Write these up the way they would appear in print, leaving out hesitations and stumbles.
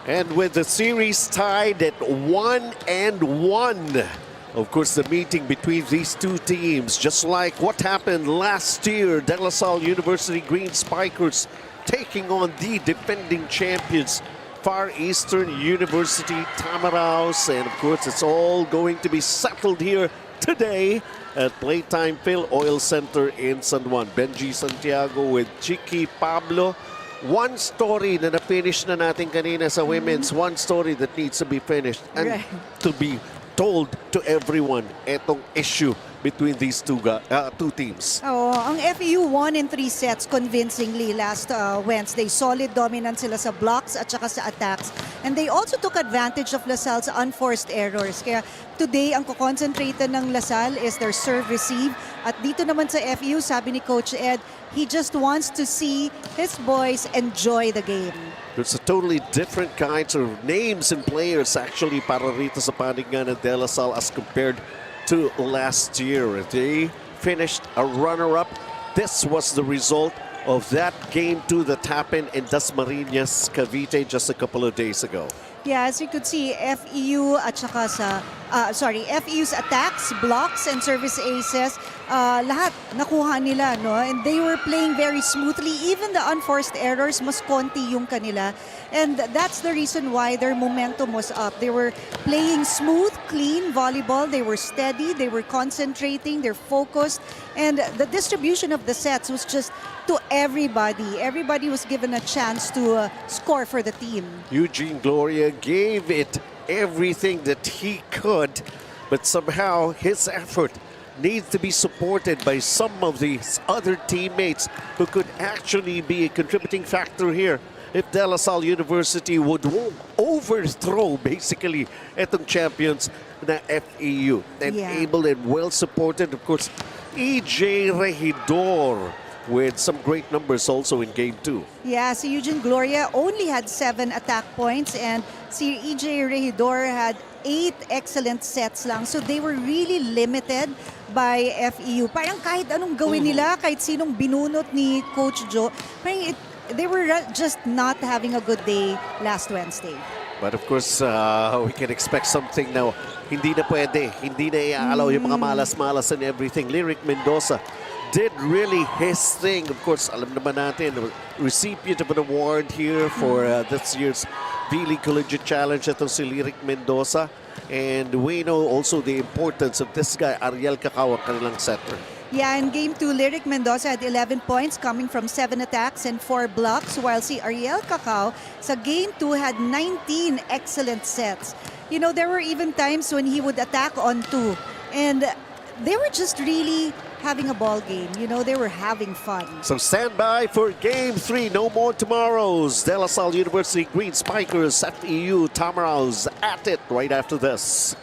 And with the series tied at 1-1, of course, the meeting between these two teams, just like what happened last year, DLSU University Green Spikers taking on the defending champions, Far Eastern University Tamaraws. And of course, it's all going to be settled here today at Playtime Phil Oil Center in San Juan. Benji Santiago with Chicky Pablo. One story na na-finish na natin kanina sa women's, one story that needs to be finished and to be told to everyone etong issue between these two teams. Oh, ang FEU won in 3 sets convincingly last Wednesday. Solid dominance sila sa blocks at saka sa attacks. And they also took advantage of LaSalle's unforced errors. Kaya today, ang kukonsentrate ng LaSalle is their serve-receive. At dito naman sa FEU, sabi ni Coach Ed, he just wants to see his boys enjoy the game. There's a totally different kinds of names and players actually para rito sa paningan ng DLSU as compared to last year. They finished a runner-up. This was the result of that Game 2 that happened in Dasmariñas, Cavite just a couple of days ago. Yeah, as you could see, FEU at saka sa, FEU's attacks, blocks, and service aces, lahat nakuha nila, no? And they were playing very smoothly. Even the unforced errors, mas konti yung kanila. And that's the reason why their momentum was up. They were playing smooth, clean volleyball. They were steady. They were concentrating. They're focused. And the distribution of the sets was just to everybody. Everybody was given a chance to score for the team. Eugene Gloria gave it everything that he could, but somehow his effort needs to be supported by some of these other teammates who could actually be a contributing factor here if DLSU University would overthrow basically etong champions na FEU. And able and well supported, of course, EJ Regidor with some great numbers also in Game 2. Yeah, si Eugene Gloria only had 7 attack points and si EJ Regidor had 8 excellent sets lang. So they were really limited by FEU. Parang kahit anong gawin nila, kahit sinong binunot ni Coach Joe, parang they were just not having a good day last Wednesday. But of course, we can expect something now. Hindi na pwede. Hindi na iaalaw yung mga malas-malas and everything. Lyric Mendoza did really his thing. Of course, alam naman natin, recipient of an award here for this year's V-League Collegiate Challenge. Itong si Lyric Mendoza. And we know also the importance of this guy, Ariel Cacao, kanilang setter. Yeah, in Game 2, Lyric Mendoza had 11 points coming from 7 attacks and 4 blocks, while si Ariel Cacao sa Game 2 had 19 excellent sets. You know, there were even times when he would attack on 2, and they were just really having a ball game. You know, they were having fun. So stand by for Game 3. No more tomorrows. DLSU University Green Spikers, FEU Tamaraws at it right after this.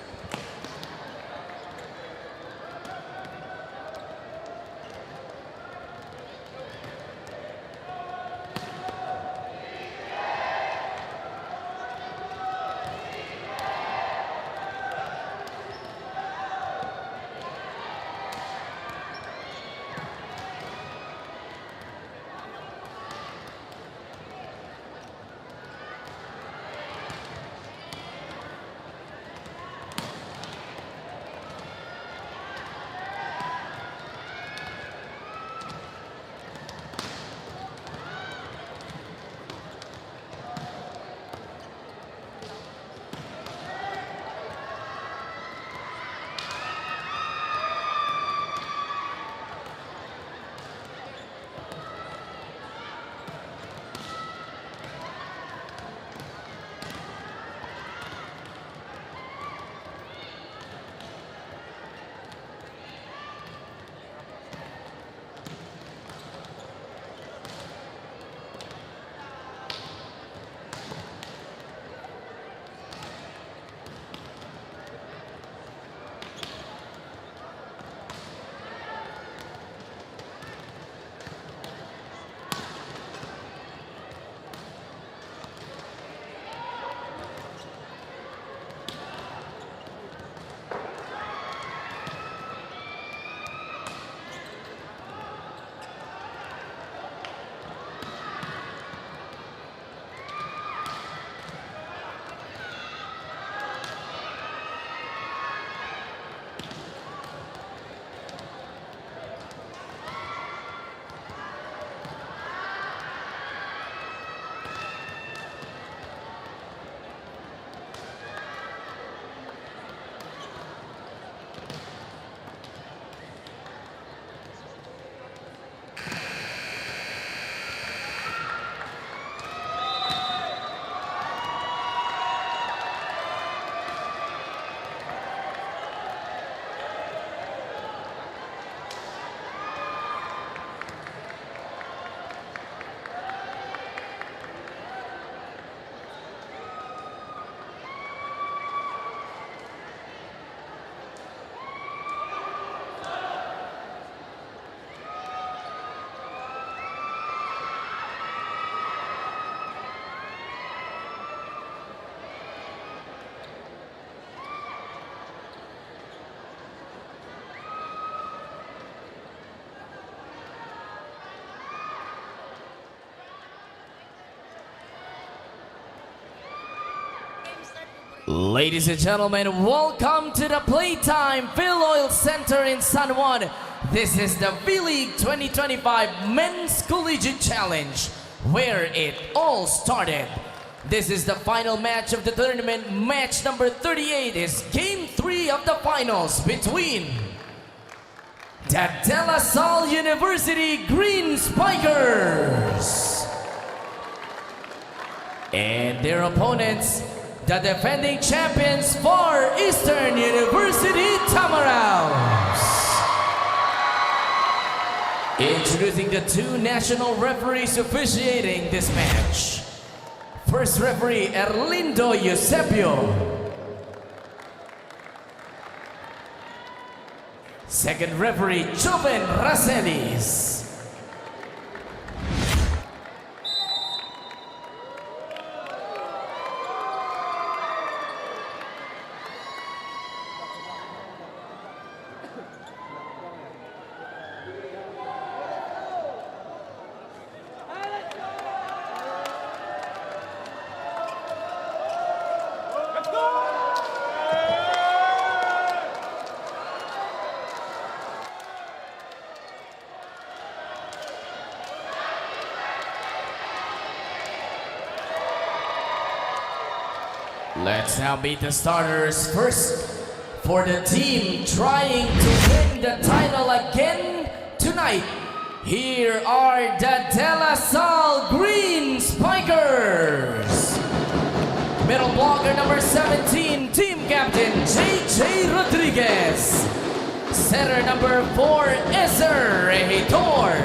Ladies and gentlemen, welcome to the Playtime Phil Oil Center in San Juan. This is the V-League 2025 Men's Collegiate Challenge, where it all started. This is the final match of the tournament. Match number 38 is Game 3 of the finals between the De La Salle University Green Spikers and their opponents, the defending champions, Far Eastern University Tamaraws. Introducing the two national referees officiating this match. First referee, Erlindo Eusebio. Second referee, Joven Racelis. Let's now meet the starters. First, for the team trying to win the title again tonight, here are the De La Salle Green Spikers. Middle blocker number 17, team captain JJ Rodriguez. Center number 4, Ezer Rehitor.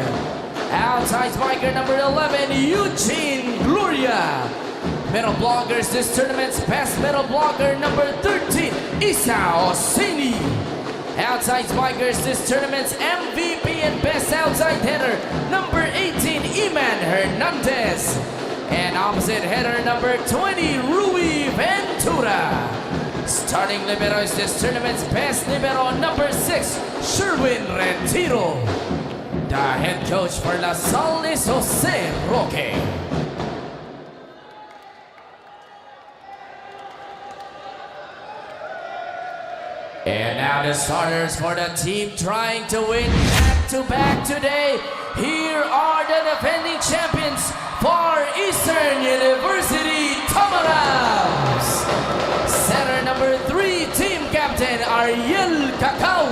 Outside spiker number 11, Eugene Gloria. Middle blockers this tournament's best middle blocker number 13, Isa Osini. Outside spikers this tournament's MVP and best outside header number 18, Iman Hernandez. And opposite header number 20, Rui Ventura. Starting liberos this tournament's best libero number 6, Sherwin Retiro. The head coach for La Salle is Jose Roque. And now the starters for the team trying to win back-to-back today. Here are the defending champions, Far Eastern University Tamaraws. Center number 3, team captain Ariel Cacao.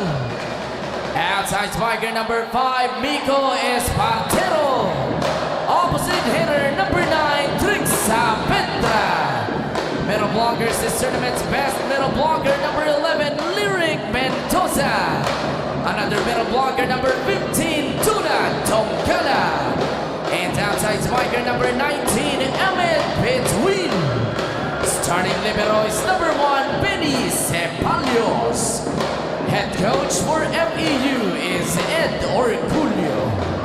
Outside spiker number 5, Miko Espartero. Opposite hitter number 9, Trix Saavedra. Middle blockers this tournament's best middle blocker number 11, Lyric Mendoza. Another middle blocker number 15, Tuna Tongkala. And outside spiker number 19, Ahmed Between. Starting libero is number 1, Benny Cepalios. Head coach for FEU is Ed Orculio.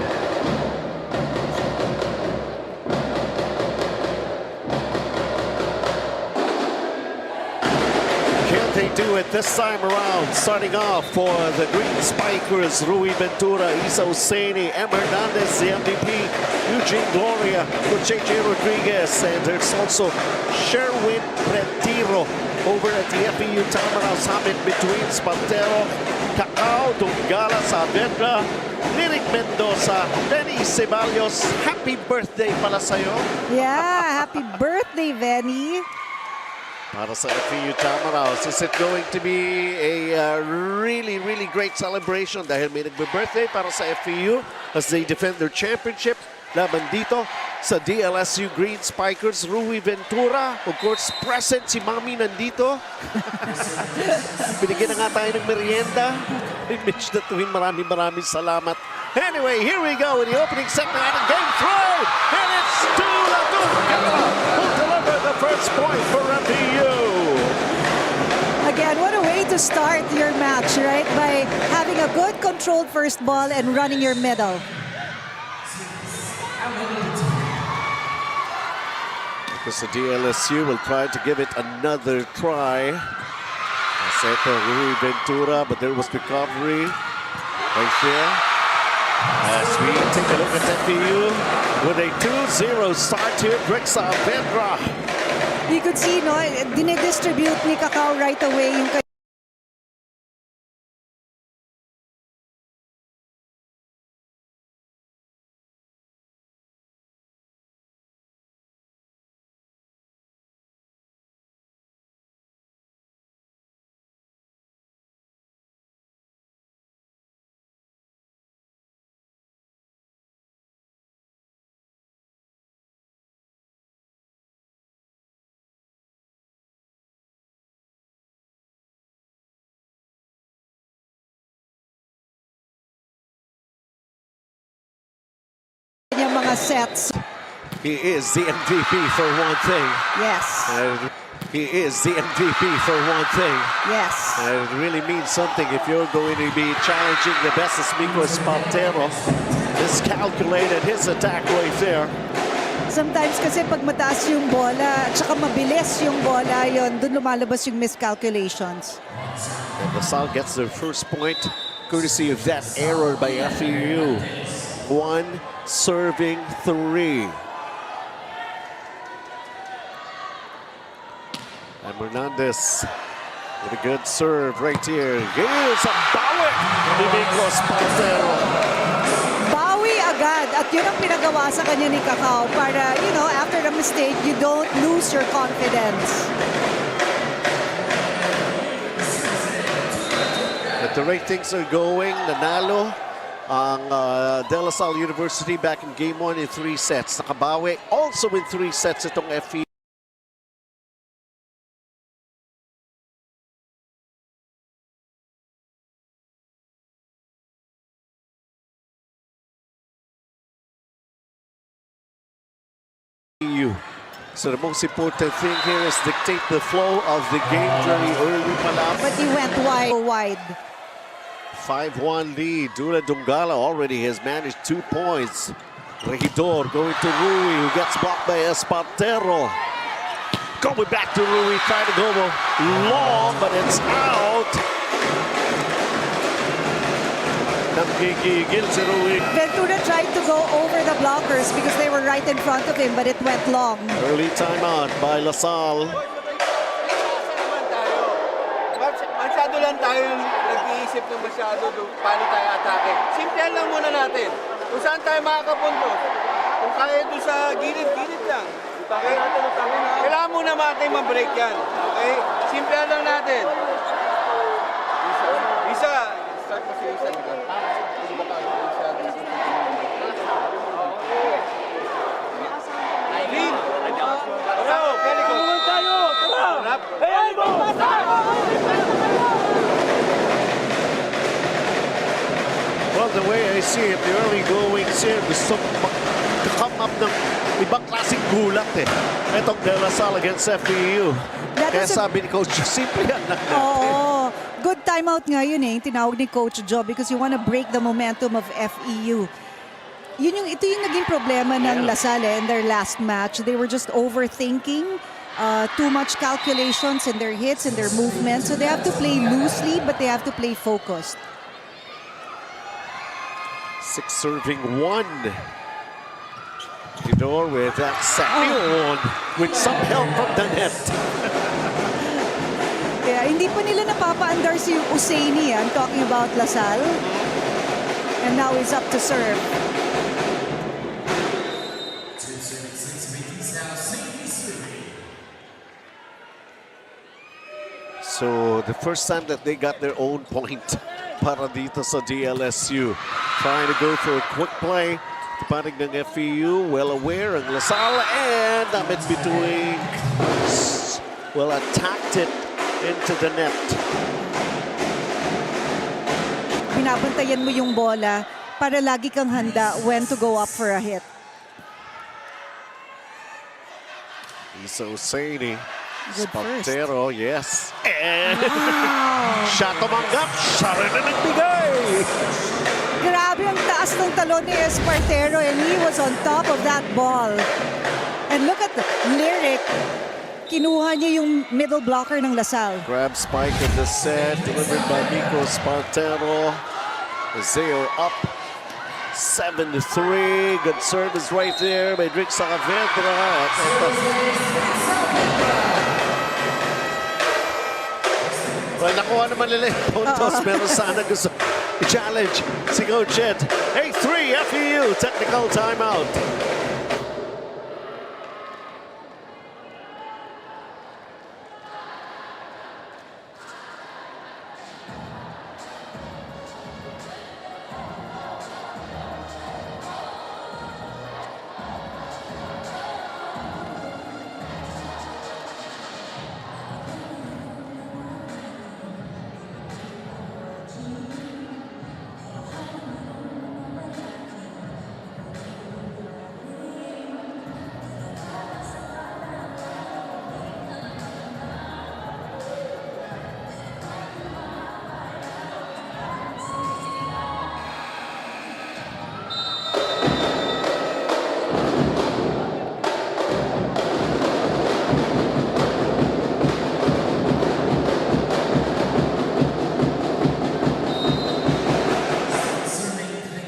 They do it this time around, starting off for the Green Spikers, Rui Ventura, Isa Husseini, M. Hernandez, the MVP, Eugene Gloria, JJ Rodriguez, and there's also Sherwin Retiro over at the FEU Tamaraws, Hamid between Spantero, Cacao, Dungala, Saavedra, Lyric Mendoza, Benny Ceballos. Happy birthday pala sa'yo. Yeah, happy birthday, Benny. Para sa FEU Tamaraws, is it going to be a really great celebration dahil may nagbe-birthday para sa FEU as they defend their championship laban dito sa DLSU Green Spikers. Rui Ventura, of course, present si Mami nandito. Binigyan na nga tayo ng merienda. Mitch Datuin, maraming salamat. Anyway, here we go in the opening segment of game 3, and it's Tula Tungkala who deliver the first point for FEU. Again, what a way to start your match, right? By having a good controlled first ball and running your middle. Because the DLSU will try to give it another try. Seto Rui Ventura, but there was recovery right there. As we take a look at FEU with a 2-0 start here, Trix Saavedra You could see, no, dinidistribute ni Kakao right away yung kanyang mga sets. He is the MVP for one thing. Yes. He is the MVP for one thing. Yes. It really means something if you're going to be challenging the best Esmico Espartero. Miscalculated his attack right there. Sometimes kasi pag mataas yung bola at saka mabilis yung bola, yon doon lumalabas yung miscalculations. And LaSalle gets their first point courtesy of that error by FEU. 1 serving 3. And Hernandez with a good serve right here. Here's a bawi ni Esmico Espartero. Bawi agad at yun ang pinagawa sa kanya ni Kakao para, you know, after a mistake, you don't lose your confidence. At the rate things are going, nanalo ang De La Salle University back in Game 1 in 3 sets. Nakabawi also in 3 sets itong FEU. So the most important thing here is dictate the flow of the game very early pa lang. But he went wide. 5-1 lead. Dula Dungala already has managed 2 points. Regidor going to Rui, who gets blocked by Espartero. Going back to Rui, trying to go long, but it's out. Nagigigil si Rui. Ventura tried to go over the blockers because they were right in front of him, but it went long. Early timeout by LaSalle. Masyado lang tayo nag-iisip ng masyado paano tayo atake. Simple lang muna natin. Kung saan tayo makakapunto. Kung kaya doon sa gilid-gilid lang. Okay? Kailangan muna natin ma-break yan. Okay? Simple lang natin. Isa. Start mo si isa. Lead. Bravo. Pwede ko. Tayo. Tara. Hey, go! Well, the way I see it, the early goings here, gusto come up ng ibang klaseng gulat eh. Itong De La Salle against FEU. Kaya sabi ni Coach, simple yan lang natin. Oo. Good timeout nga yun eh, yung tinawag ni Coach Joe because you want to break the momentum of FEU. Ito yung naging problema ng LaSalle in their last match. They were just overthinking. Too much calculations in their hits and their movements. So they have to play loosely, but they have to play focused. 6 serving 1. Tidor with that second with some help from the net. Yeah, hindi pa nila napapa-under si Usaini. I'm talking about LaSalle. And now he's up to serve. So the first time that they got their own point para dito sa DLSU. Trying to go for a quick play. Tapanig ng FEU, well aware ang LaSalle, and in between, well, attacked it into the net. Binabantayan mo yung bola para lagi kang handa when to go up for a hit. Isa Usaini. Good first. Espartero, yes. And Wow! siya tumanggap, siya rin na nagbigay. Grabe ang taas ng talon ni Espartero and he was on top of that ball. And look at the lyric. Kinuha niya yung middle blocker ng LaSalle. Grab spike in the set, delivered by Espartero. As they are up 7-3. Good service right there by Rick Saavedra. Well, nakuha naman nila yung puntos. Pero sana gusto i-challenge si Coach Ed. 8-3 FEU. Technical timeout.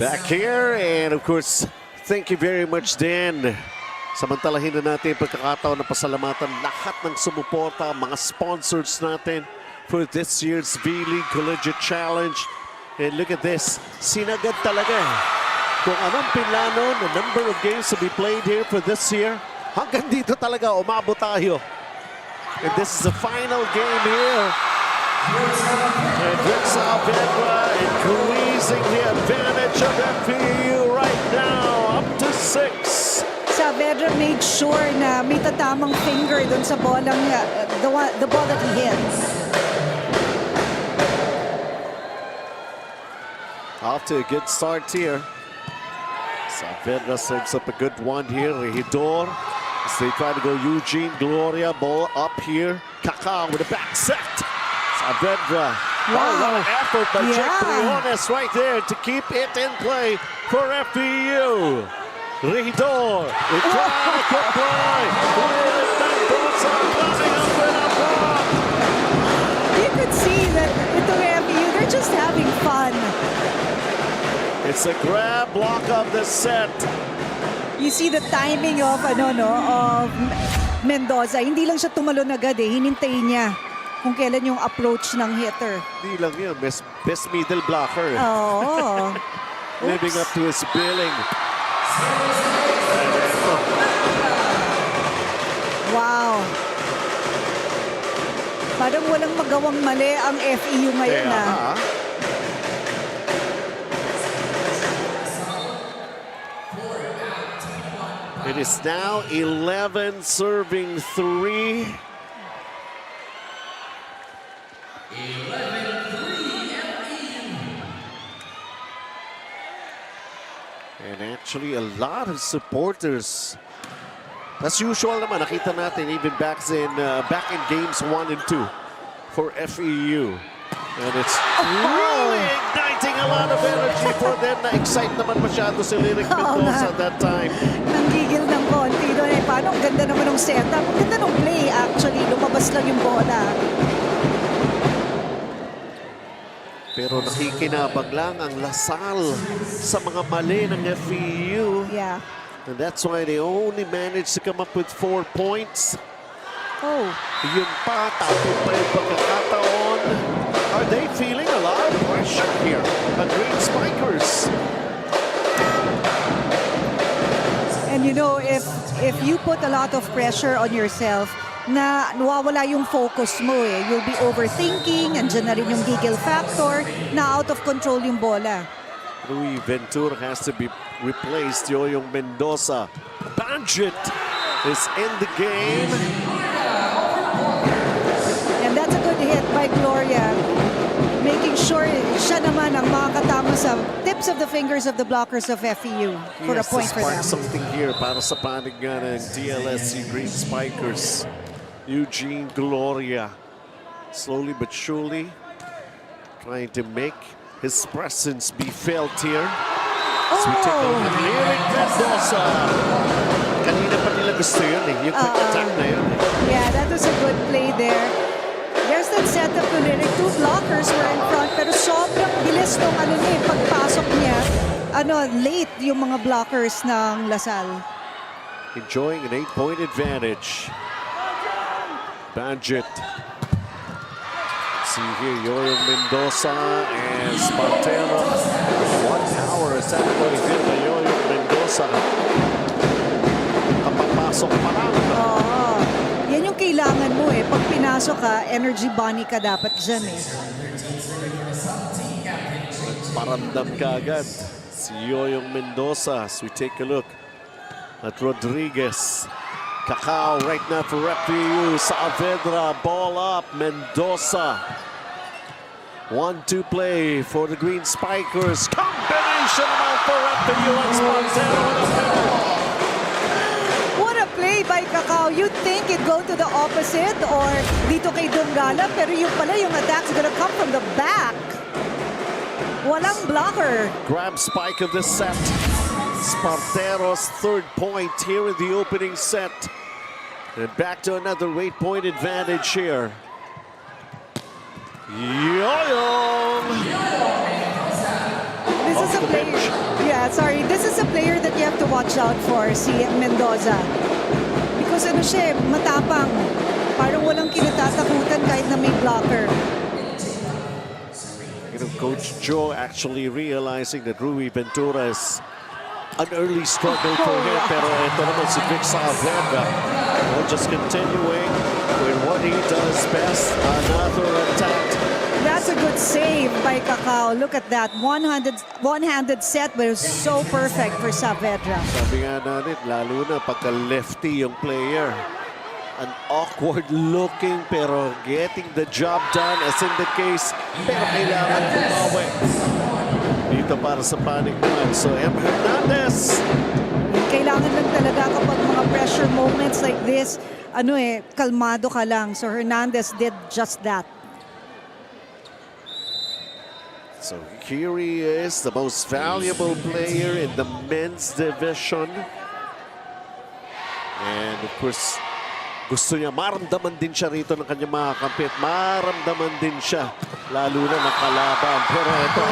Back here, and of course, thank you very much, Dan. Samantalahin na natin pagkakataon na pasalamatan lahat ng sumuporta, mga sponsors natin for this year's V-League Collegiate Challenge. And look at this, sinagad talaga. Kung anong pinlano na number of games to be played here for this year, hanggang dito talaga umabot tayo. And this is the final game here. And Rick Saavedra increasing the advantage of FEU right now, up to 6. Saavedra made sure na may tatamang finger dun sa bolang, the ball that he hits. Off to a good start here. Saavedra serves up a good one here. Regidor, as they try to go Eugene Gloria, ball up here. Kaka with a back set. Saavedra. Wow. Oh, what an effort by Yeah. Jack Briones right there to keep it in play for FEU. Regidor, it's trying to comply with Mendoza coming up with a block. You could see that itong FEU, they're just having fun. It's a grab block of the set. You see the timing of of Mendoza. Hindi lang siya tumalon agad eh. Hinintay niya kung kailan yung approach ng hitter. Hindi lang yun, best middle blocker. Oo. Living up to his billing. Wow. Parang walang magawang mali ang FEU ngayon ah. It is now 11 serving 3. 11-3 FEU. And actually a lot of supporters. As usual naman, nakita natin even back in games 1 and 2 for FEU. And it's really igniting a lot of energy for them. Na-excite naman masyado si Lyric Mendoza at that time. Nanggigil ng konti doon eh. Paano? Ang ganda naman ng setup. Ang ganda ng play actually. Lumabas lang yung bola. Pero nakikinabang lang ang Lasal sa mga mali ng FEU. Yeah. And that's why they only managed to come up with 4 points. Oh. Yun pa, tapos pa yung pagkakataon. Are they feeling a lot of pressure here at Green Spikers? And you know, if you put a lot of pressure on yourself, na nawawala yung focus mo eh. You'll be overthinking, andyan na rin yung giggle factor, na out of control yung bola. Louis Ventura has to be replaced. Yoyong Mendoza. Banjit is in the game. And that's a good hit by Gloria. Making sure siya naman ang makakatama sa tips of the fingers of the blockers of FEU for a point for them. Something here para sa panig nga ng DLSU Green Spikers. Eugene Gloria, slowly but surely, trying to make his presence be felt here. As we take a look at Lyric Mendoza. Kanina pa nila gusto yun eh, yung quick attack na yun. Yeah, that was a good play there. There's that setup to Lyric. 2 blockers were in front, pero sobrang bilis nung pagpasok niya. late yung mga blockers ng Lasal. Enjoying an 8-point advantage. Banjit. See here, Yoyo Mendoza and Spartero. One power is that going in by Yoyo Mendoza. Kapapasok pa lang. Oo. Yan yung kailangan mo eh. Pag pinasok ka, energy bunny ka dapat dyan eh. Paramdam ka agad. Si Yoyo Mendoza. As we take a look at Rodriguez. Cacao right now for FEU. Saavedra, ball up. Mendoza. 1-2 play for the Green Spikers. Combination naman for FEU and Spartero. What a play by Cacao. You'd think it'd go to the opposite or dito kay Dongala, pero yung pala yung attack's gonna come from the back. Walang blocker. Grab spike of the set. Spartero's third point here in the opening set. And back to another 8-point advantage here. Yoyong! This is a player. Yeah, sorry. This is a player that you have to watch out for, si Mendoza. Because ano siya, matapang. Parang walang kinatatakutan kahit na may blocker. You know, Coach Joe actually realizing that Rui Ventura is an early struggle for him. Pero ito naman si Vic Saavedra. Well, just continuing with what he does best. Another attack. That's a good save by Cacao. Look at that. One-handed set, but it was so perfect for Saavedra. Sabi nga natin, lalo na pagka lefty yung player. An awkward looking pero getting the job done as in the case. Pero kailangan bumawi. Dito para sa panic naman. So M. Hernandez. Kailangan lang talaga kapag mga pressure moments like this, kalmado ka lang. So Hernandez did just that. So here he is, the most valuable player in the men's division. And of course, gusto niya, maramdaman din siya rito ng kanyang mga kampit. Maramdaman din siya, lalo na ng kalaban. Pero ito,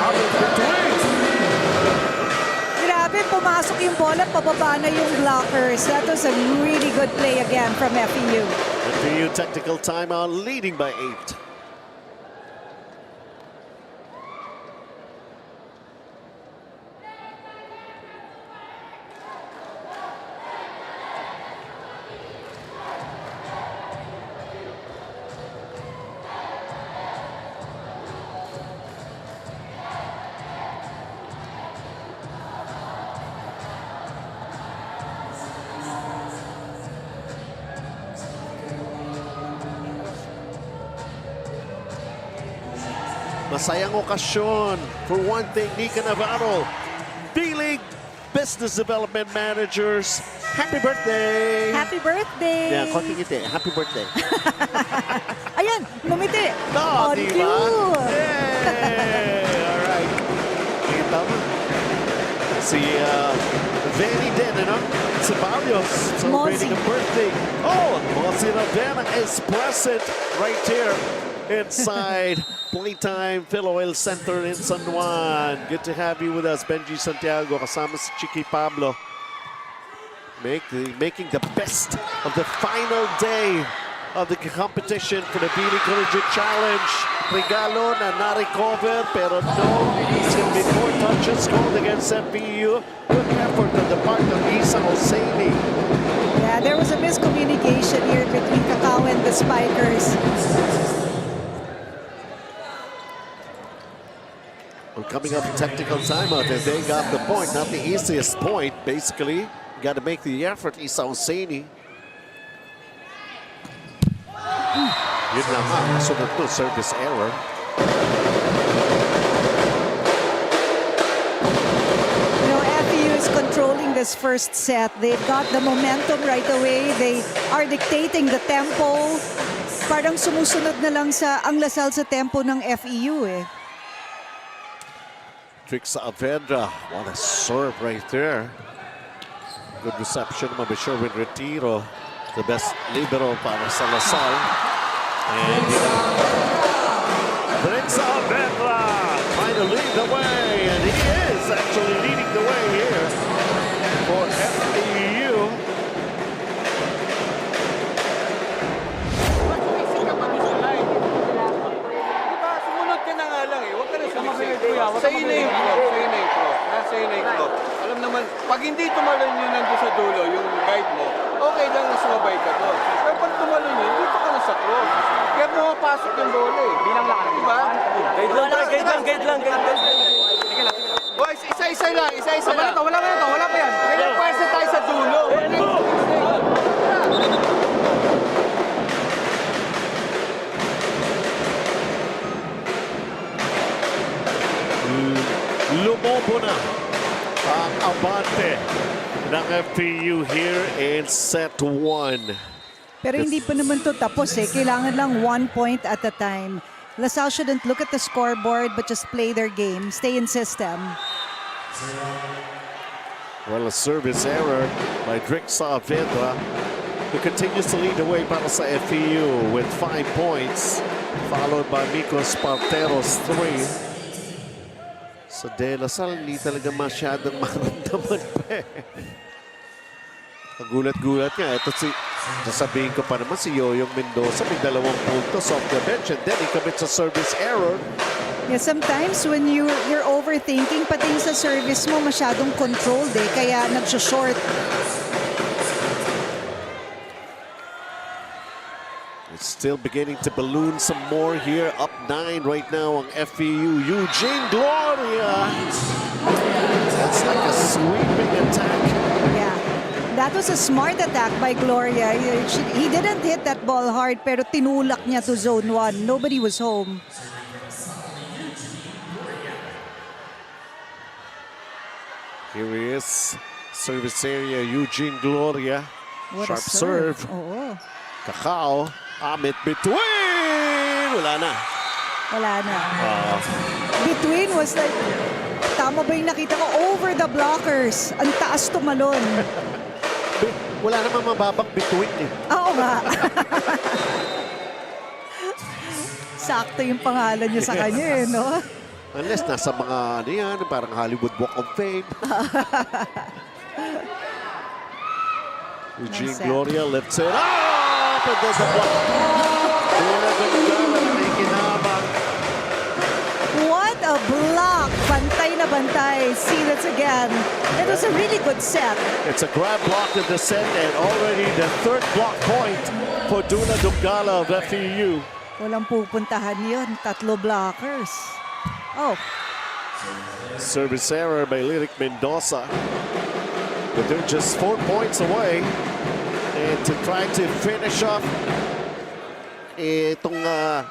Grabe, pumasok yung bola, pababa na yung blockers. That was a really good play again from FEU. FEU technical timeout, leading by 8. Masayang okasyon. For one thing, Nika Navarro, V-League Business Development Managers. Happy birthday! Happy birthday! Yan, konting ngiti. Happy birthday. Ayan, ngumiti. No, On di cue. ba? Yay! All right. Kita mo. Si Vanny din, Si Barrios celebrating a birthday. Oh, Mosi Ravena is present right here inside Playtime Philoil Center in San Juan. Good to have you with us, Benji Santiago, kasama si Chiqui Pablo. Making the best of the final day of the competition for the V-League Collegiate Challenge. Regalo na na-recover, pero no, it's going to be 4 touches called against FEU. Good effort on the part of Isa Hosseini. Yeah, there was a miscommunication here between Cacao and the Spikers. Well, coming up technical timeout, and they got the point. Not the easiest point, basically. You got to make the effort, Isa Hosseini. Yun naman, sunod to service error. You know, FEU is controlling this first set. They've got the momentum right away. They are dictating the tempo. Parang sumusunod na lang ang Lasal sa tempo ng FEU eh. Trick Saavedra, what a serve right there. Good reception naman by Sherwin Retiro, the best libero para sa Lasal. And Trick Saavedra trying to lead the way, and he is actually leading the way here for FEU. Diba, sumunod ka na nga lang eh. Huwag ka na sumiksik. Sa'yo na yung clock. Sa'yo na yung clock. Sa'yo na yung clock. Alam naman, pag hindi tumalon yun nandun sa dulo, yung guide mo, okay lang na sumabay ka doon. Pero pag tumalon yun, dito ka na sa cross. Kaya pumapasok yung bola eh. Bilang lang. Diba? Guide lang. Boys, isa-isa lang. Wala pa yan. Kaya parsa tayo sa dulo. Lumobo na ang abante ng FEU here in set 1. Pero hindi pa naman to tapos eh. Kailangan lang 1 point at a time. LaSalle shouldn't look at the scoreboard but just play their game. Stay in system. Well, a service error by Drick Saavedra, who continues to lead the way para sa FEU with 5 points, followed by Miko Spartero's 3. Sa De La Salle, hindi talaga masyadong maramdaman pa eh. Gulat-gulat nga. Ito sasabihin ko pa naman si Yoyong Mendoza may 2 puntos off the bench and then he commits a service error. Yeah, sometimes when you're overthinking, pati yung sa service mo masyadong controlled eh. Kaya nag-short. It's still beginning to balloon some more here. Up 9 right now on FEU. Eugene Gloria. That's like a sweeping attack. Yeah. That was a smart attack by Gloria. He didn't hit that ball hard pero tinulak niya to zone 1. Nobody was home. Here he is. Service area, Eugene Gloria. What a Sharp serve. Oo. Kakao. Amit between. Wala na. Between was like, tama ba yung nakita ko? Over the blockers. Ang taas tumalon. Wala namang mababang between eh. Oo nga. Sakto yung pangalan niya sa kanya eh, no? Unless nasa mga ano yan, parang Hollywood Walk of Fame. Eugene Nice Gloria lifts it up! And there's a block. What a block! Bantay na bantay. See, that's again. It was a really good set. It's a grab block in the set and already the 3rd block point for Duna Dungala of FEU. Walang pupuntahan yun. 3 blockers. Oh. Service error by Lyric Mendoza. But they're just 4 points away. And to try to finish off itong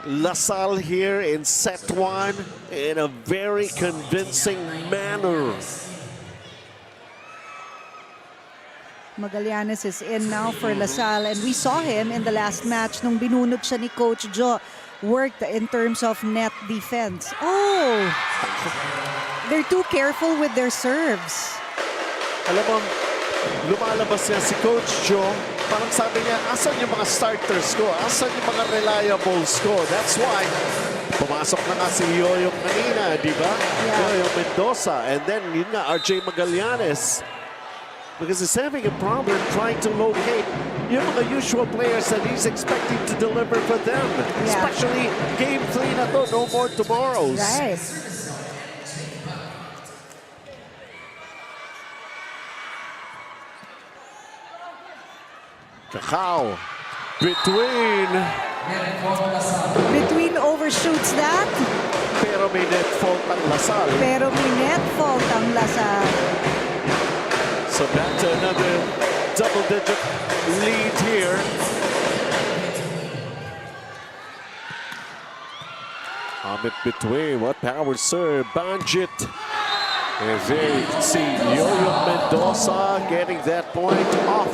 LaSalle here in set 1 in a very convincing manner. Magallanes is in now for LaSalle and we saw him in the last match nung binunod siya ni Coach Joe. Worked in terms of net defense. Oh! They're too careful with their serves. Alam mo, lumalabas niya si Coach Joe. Parang sabi niya, asan yung mga starters ko? Asan yung mga reliables ko? That's why, pumasok na nga si Yoyong kanina, di ba? Yeah. Yoyong Mendoza. And then, yun nga, RJ Magallanes. Because he's having a problem trying to locate yung mga usual players that he's expecting to deliver for them. Yeah. Especially game 3 na to, no more tomorrows. Right. Kakao between overshoots that. pero may net fault ang LaSalle. Pero may net fault ang LaSalle. So back to another double-digit lead here. Amit between, what power serve, Banjit. And there you can see Yoyo Mendoza getting that point off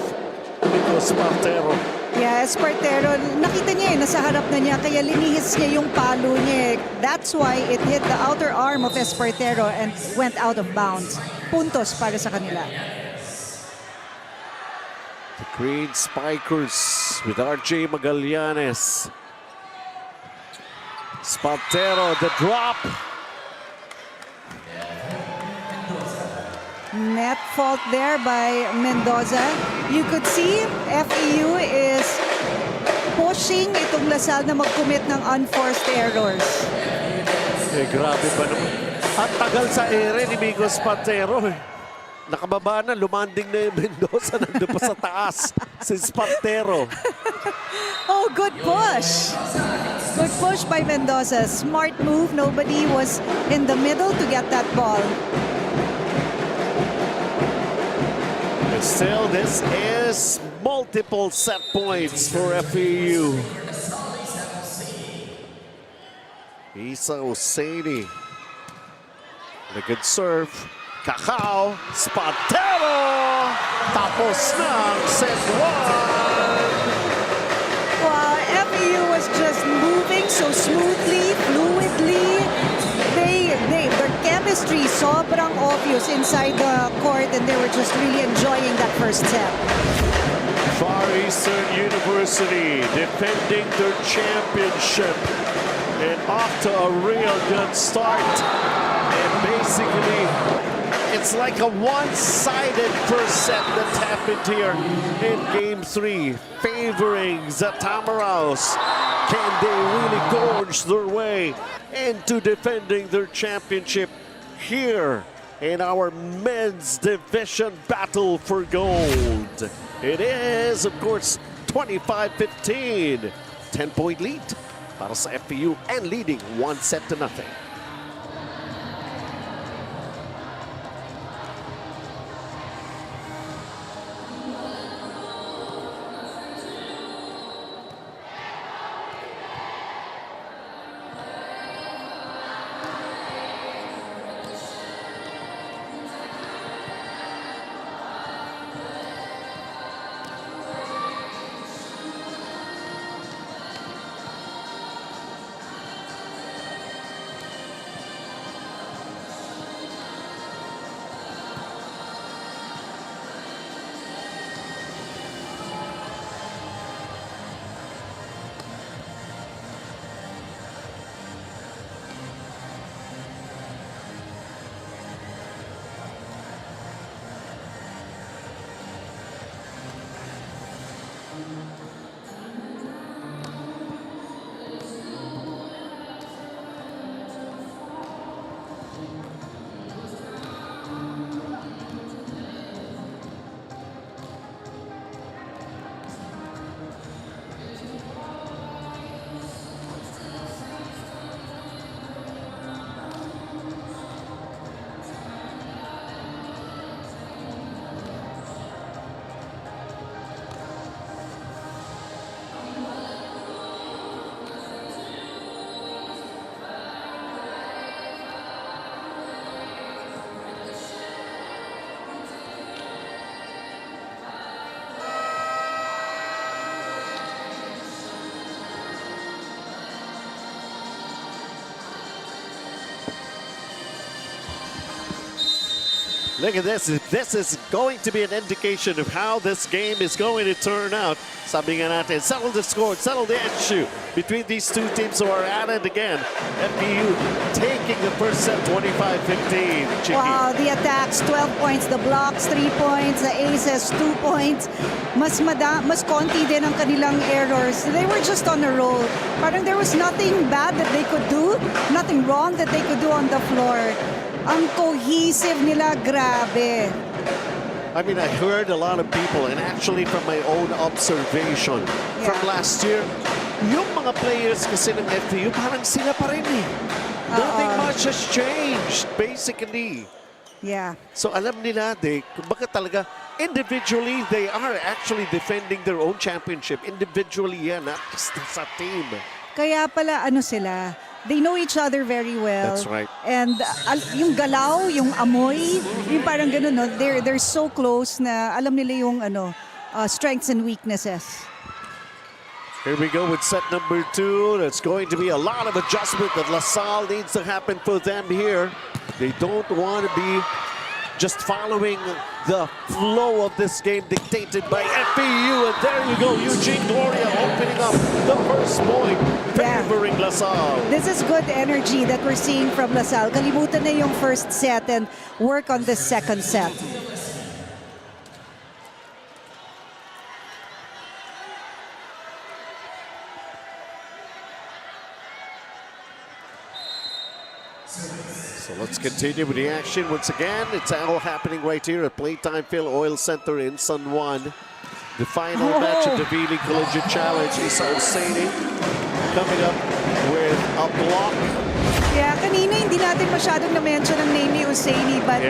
Nico Spartero. Yeah, Spartero, nakita niya nasa harap na niya, kaya linihis niya yung palo niya. That's why it hit the outer arm of Espartero and went out of bounds. Puntos para sa kanila. The Green Spikers with RJ Magallanes. Spartero, the drop. net fault there by Mendoza. You could see FEU is pushing itong Lasal na mag-commit ng unforced errors. Eh, grabe ba naman. At tagal sa ere ni Migo Spantero. Nakababa na, lumanding na yung Mendoza. Nandun pa sa taas si Spantero. Oh, good push. Good push by Mendoza. Smart move. Nobody was in the middle to get that ball. But still, this is multiple set points for FEU. Isa Oseini. A good serve. Kakao. Spantero. Tapos ng set 1. Wow, FEU was just moving so smoothly, fluidly. Their chemistry sobrang obvious inside the court, and they were just really enjoying that first set. Far Eastern University defending their championship and off to a real good start. And basically, it's like a one-sided first set that's happened here in Game 3, favoring the Tamaraws. Can they really gorge their way into defending their championship here in our men's division battle for gold? It is, of course, 25-15. 10-point lead para sa FEU and leading 1-0. Look at this. This is going to be an indication of how this game is going to turn out. Sabi nga natin, settle the score, settle the issue between these two teams who are at it again. FEU taking the first set 25-15. Wow, the attacks, 12 points. The blocks, 3 points. The aces, 2 points. Mas konti din ang kanilang errors. They were just on a roll. Parang there was nothing bad that they could do, nothing wrong that they could do on the floor. Ang cohesive nila, grabe. I mean, I heard a lot of people, and actually from my own observation from last year, yung mga players kasi ng FEU, parang sila pa rin eh. Nothing much has changed, basically. Yeah. So alam nila, kumbaga talaga, individually, they are actually defending their own championship. Individually, yeah, not just as a team. Kaya pala, ano sila, they know each other very well. That's right. And yung galaw, yung amoy, yung parang ganun, no? They're so close na alam nila yung strengths and weaknesses. Here we go with set number 2. There's going to be a lot of adjustment that LaSalle needs to happen for them here. They don't want to be just following the flow of this game dictated by FEU. And there you go, Eugene Gloria opening up the first point, favoring LaSalle. This is good energy that we're seeing from LaSalle. Kalimutan na yung first set and work on the second set. So let's continue with the action once again. It's all happening right here at Playtime Phil Oil Center in San Juan. The final match of the V-League Collegiate Challenge. Isa Husseini coming up with a block. Yeah, kanina hindi natin masyadong na-mention ang name ni Husseini, but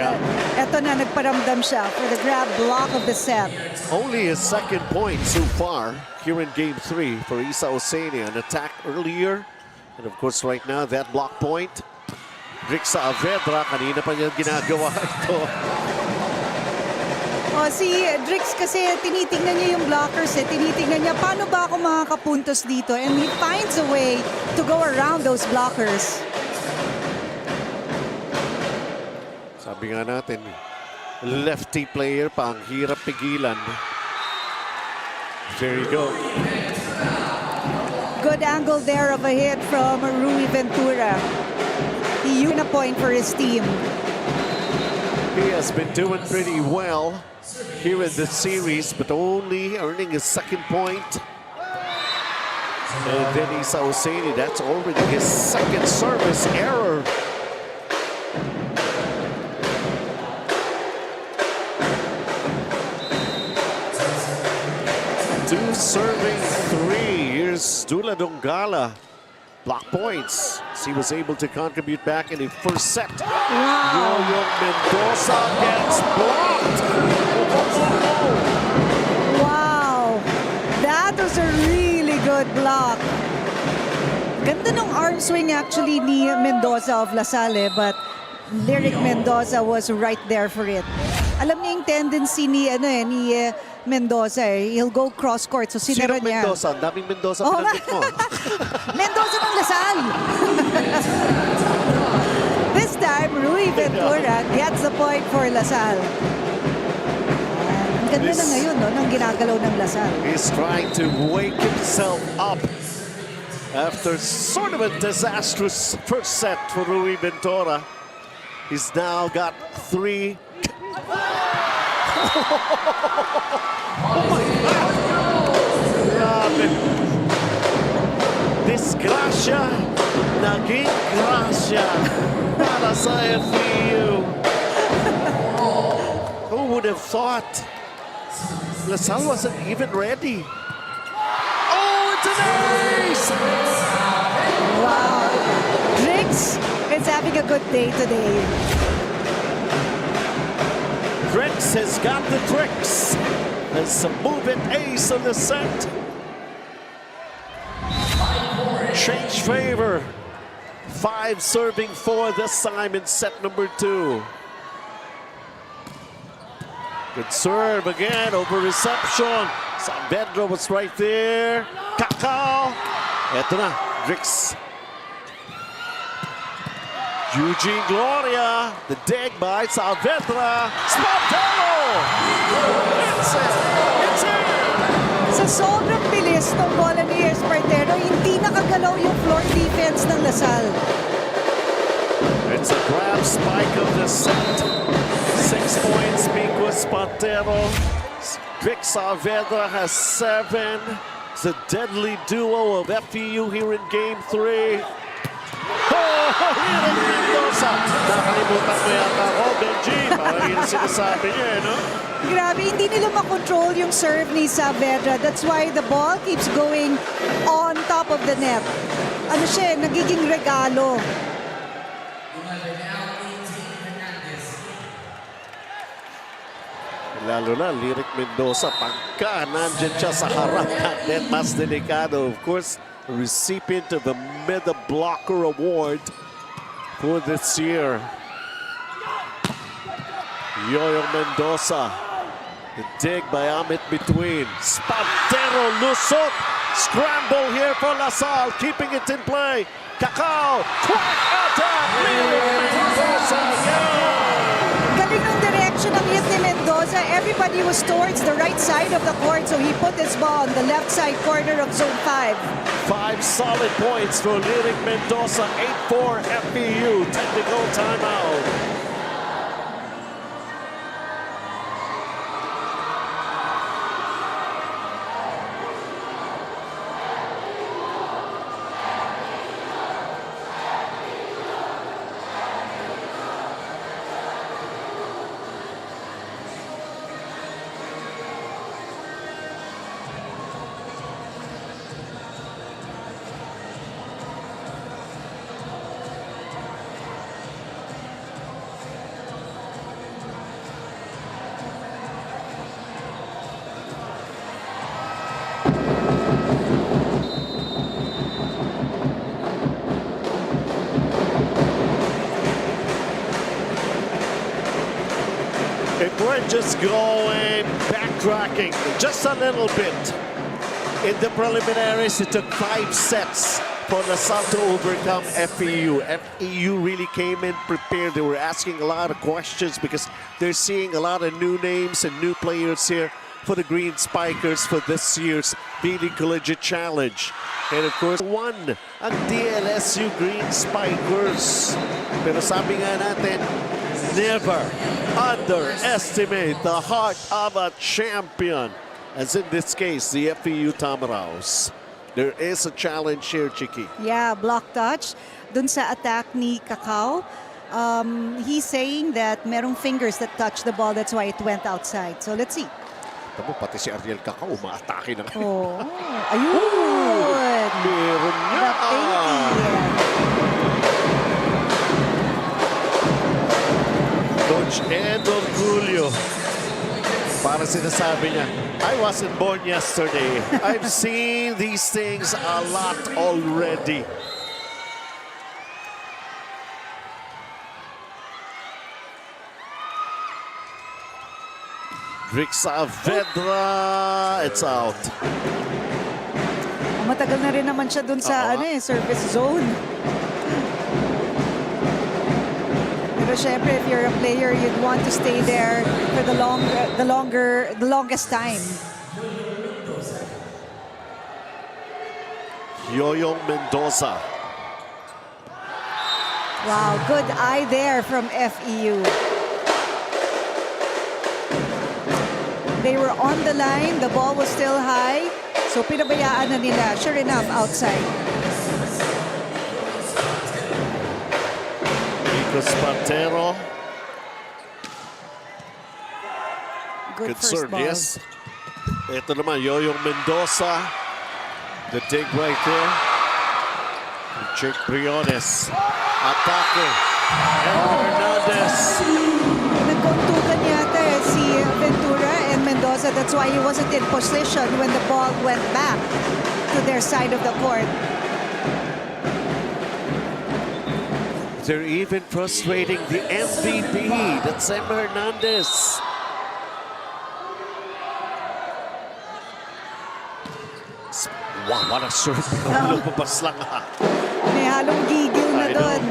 eto na, nagparamdam siya for the grab block of the set. Only his second point so far here in Game 3 for Isa Husseini. An attack earlier, and of course right now that block point. Drix Saavedra, kanina pa niya ginagawa ito. Si Drix kasi tinitingnan niya yung blockers tinitingnan niya paano ba ako makakapuntos dito, and he finds a way to go around those blockers. Sabi nga natin, lefty player pa ang hirap pigilan. There you go. Good angle there of a hit from Rui Ventura. He used a point for his team. He has been doing pretty well here in this series, but only earning his second point. And then Isa Husseini, that's already his second service error. Two serving three. Here's Dula Dongala. Block points. He was able to contribute back in the first set. Wow. Yo Mendoza gets blocked. Wow. That was a really good block. Ganda ng arm swing actually ni Mendoza of LaSalle, but Lyric Mendoza was right there for it. Alam niya yung tendency ni Mendoza He'll go cross court, so sinara Sino niya. Mendoza? Ang daming Mendoza pinanggit mo. Mendoza ng LaSalle. This time, Rui Ventura gets the point for LaSalle. Ang ganda na ngayon, no, ng ginagalaw ng LaSalle. He's trying to wake himself up after sort of a disastrous first set for Rui Ventura. He's now got three. Grabe. Disgrasya, naging grasya para sa FEU. Who would have thought LaSalle wasn't even ready? Oh, it's an ace! Wow. Drix is having a good day today. Drix has got the tricks. There's a move-in ace on the set. Change favor. 5 serving 4 this time in set number 2. Good serve again over reception. Saavedra was right there. Kakao. Eto na, Drix. Eugene Gloria, the dig by Saavedra. Spontano! It's it! It's it! Sa sobrang bilis ng bola ni Espartero, hindi nakagalaw yung floor defense ng LaSalle. It's a grab spike of the set. 6 points, Miko Espartero. Drix Saavedra has 7. It's a deadly duo of FEU here in Game 3. Lyric Mendoza. Nakalimutan mo yata ako, Benji. Parang yun sinasabi niya, no? Grabe, hindi nila makontrol yung serve ni Saavedra. That's why the ball keeps going on top of the net. Ano siya, nagiging regalo. Lalo na, Lyric Mendoza, pagka nandyan siya sa harap ng net, mas delikado. Of course, recipient of the Meta Blocker Award for this year. Yoyo Mendoza, the dig by Amit between. Spantero Lusot, scramble here for LaSalle, keeping it in play. Kakao, quick attack, Lyric Mendoza, yeah! Galing ng everybody was towards the right side of the court, so he put his ball on the left side corner of zone 5. 5 solid points for Lyric Mendoza. 8-4 FEU. Technical timeout. If we're just going backtracking just a little bit, in the preliminaries, it took 5 sets for LaSalle to overcome FEU. FEU really came in prepared. They were asking a lot of questions because they're seeing a lot of new names and new players here for the Green Spikers for this year's V-League Collegiate Challenge. And of course, won ang DLSU Green Spikers. Pero sabi nga natin, never underestimate the heart of a champion. As in this case, the FEU Tamaraws. There is a challenge here, Chiki. Yeah, block touch. Dun sa attack ni Kakao, he's saying that merong fingers that touch the ball. That's why it went outside. So let's see. Tamo, pati si Ariel Kakao, umaatake na. Oh, ayun! Meron niya. The pinky. Coach Ed Orgulio. Para sinasabi niya, I wasn't born yesterday. I've seen these things a lot already. Rick Saavedra, it's out. Matagal na rin naman siya dun sa service zone. Pero syempre, if you're a player, you'd want to stay there for the longest time. Yoyong Mendoza. Wow, good eye there from FEU. They were on the line, the ball was still high, so pinabayaan na nila. Sure enough, outside. Spantero. Good first Concern, ball. yes. Ito naman, Yoyong Mendoza. The dig right there. Jake Briones. Atake. And Hernandez. Nagkontukan yata si Ventura and Mendoza. That's why he wasn't in position when the ball went back to their side of the court. They're even frustrating the MVP. That's Em Hernandez. Wow, what a serve. Lumabas lang ha. May halong gigil na doon.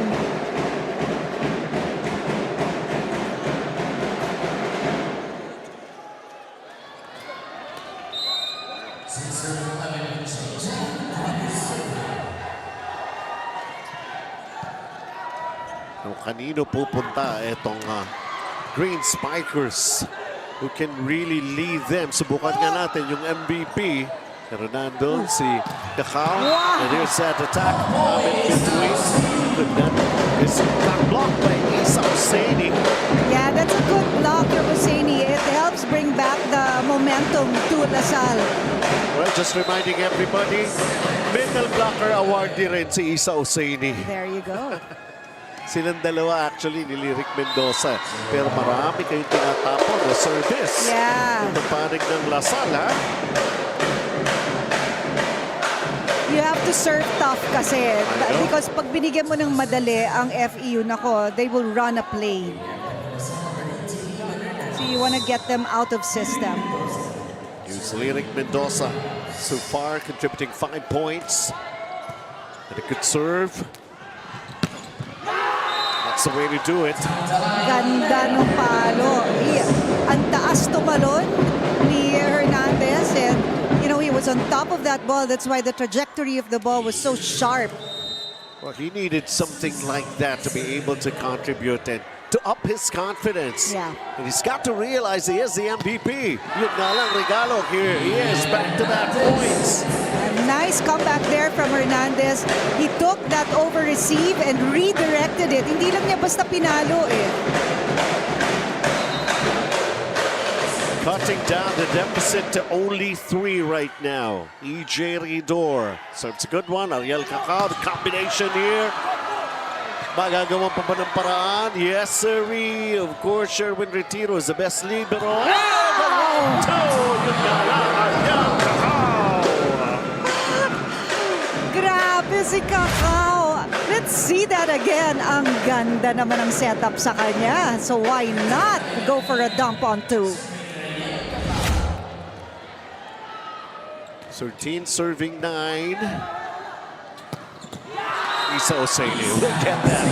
Kanino pupunta itong Green Spikers who can really lead them. Subukan nga natin yung MVP. Pero nandun si Kakao. And here's that attack in between. It's blocked by Isa Husseini. Yeah, that's a good block for Husseini. It helps bring back the momentum to LaSalle. Well, just reminding everybody, middle blocker award din rin si Isa Husseini. There you go. Silang dalawa actually ni Lyric Mendoza. Pero marami kayong tinatapon na service. Yeah. Yung panig ng LaSalle, ha? You have to serve tough kasi. Because pag binigyan mo ng madali ang FEU, nako, they will run a play. So you want to get them out of system. Here's Lyric Mendoza. So far, contributing 5 points. And a good serve. That's the way to do it. Ganda ng palo. Ang taas lakas tumalon ni Hernandez, and you know, he was on top of that ball. That's why the trajectory of the ball was so sharp. Well, he needed something like that to be able to contribute and to up his confidence. Yeah. And he's got to realize he is the MVP. Yun nga lang regalo. Here he is, back-to-back points. A nice comeback there from Hernandez. He took that over receive and redirected it. Hindi lang niya basta pinalo eh. Cutting down the deficit to only 3 right now. EJ Ridor. So it's a good one. Ariel Cacao, the combination here. Magagawa pa ba ng paraan? Yes, sirree. Of course, Sherwin Retiro is the best libero. And yun nga lang, Ariel Cacao. Grabe si Cacao. Let's see that again. Ang ganda naman ang setup sa kanya. So why not go for a dump on 2? 13 serving 9. Isa Oseni, look at that.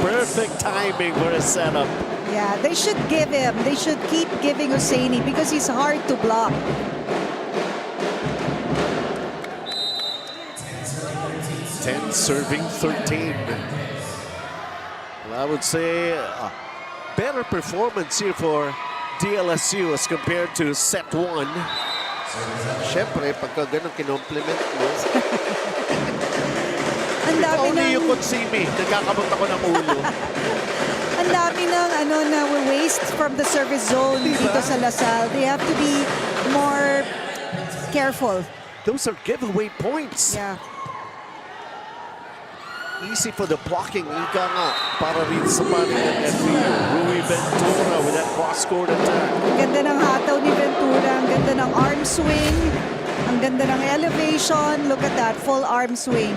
Perfect timing for a setup. Yeah, they should give him. They should keep giving Hosseini because he's hard to block. 10 serving 13. Well, I would say a better performance here for DLSU as compared to set 1. Siyempre, pagka ganun kinomplement mo. Ang dami Only you ng could see me. Nagkakabot ako ng ulo. ang dami ng na waste from the service zone dito sa Lasal. They have to be more careful. Those are giveaway points. Yeah. Easy for the blocking. Ika nga para rin sa panig ng FEU. Rui Ventura with that cross-court attack. Ang ganda ng hataw ni Ventura. Ang ganda ng arm swing. Ang ganda ng elevation. Look at that. Full arm swing.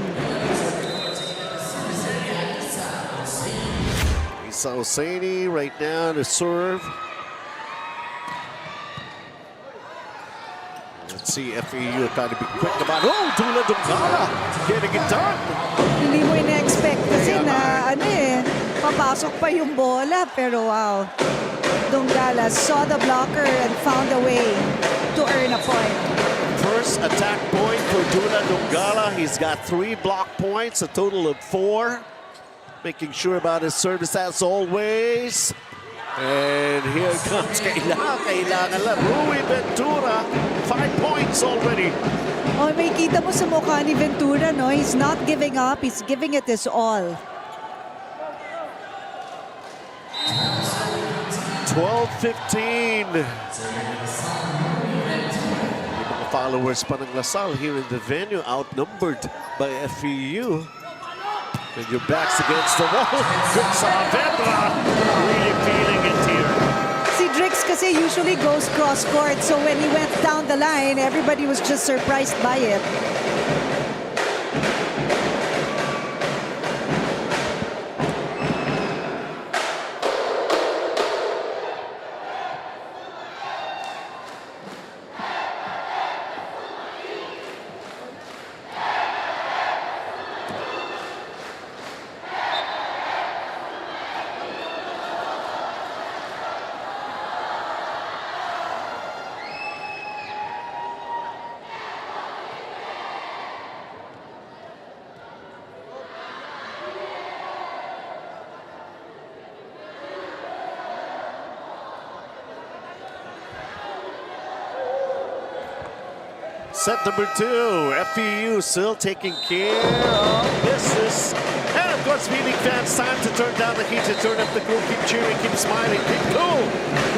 Isa Oseni right now to serve. Let's see FEU trying to be quick about. Oh, Dula Dungala getting it done. Hindi mo ina-expect kasi na papasok pa yung bola. Pero wow. Dungala saw the blocker and found a way to earn a point. First attack point for Dula Dungala. He's got 3 block points, a total of 4. Making sure about his service as always. And here comes kailangan lang. Rui Ventura, 5 points already. Oh, may kita mo sa mukha ni Ventura, no? He's not giving up. He's giving it his all. 12-15. Mga followers pa ng Lasal here in the venue, outnumbered by FEU. And your back's against the wall. Good Saavedra. Really feeling it here. Si Drix kasi usually goes cross-court. So when he went down the line, everybody was just surprised by it. Set number 2, FEU still taking care of business. And of course, V-League fans, time to turn down the heat, to turn up the cool, keep cheering, keep smiling, keep cool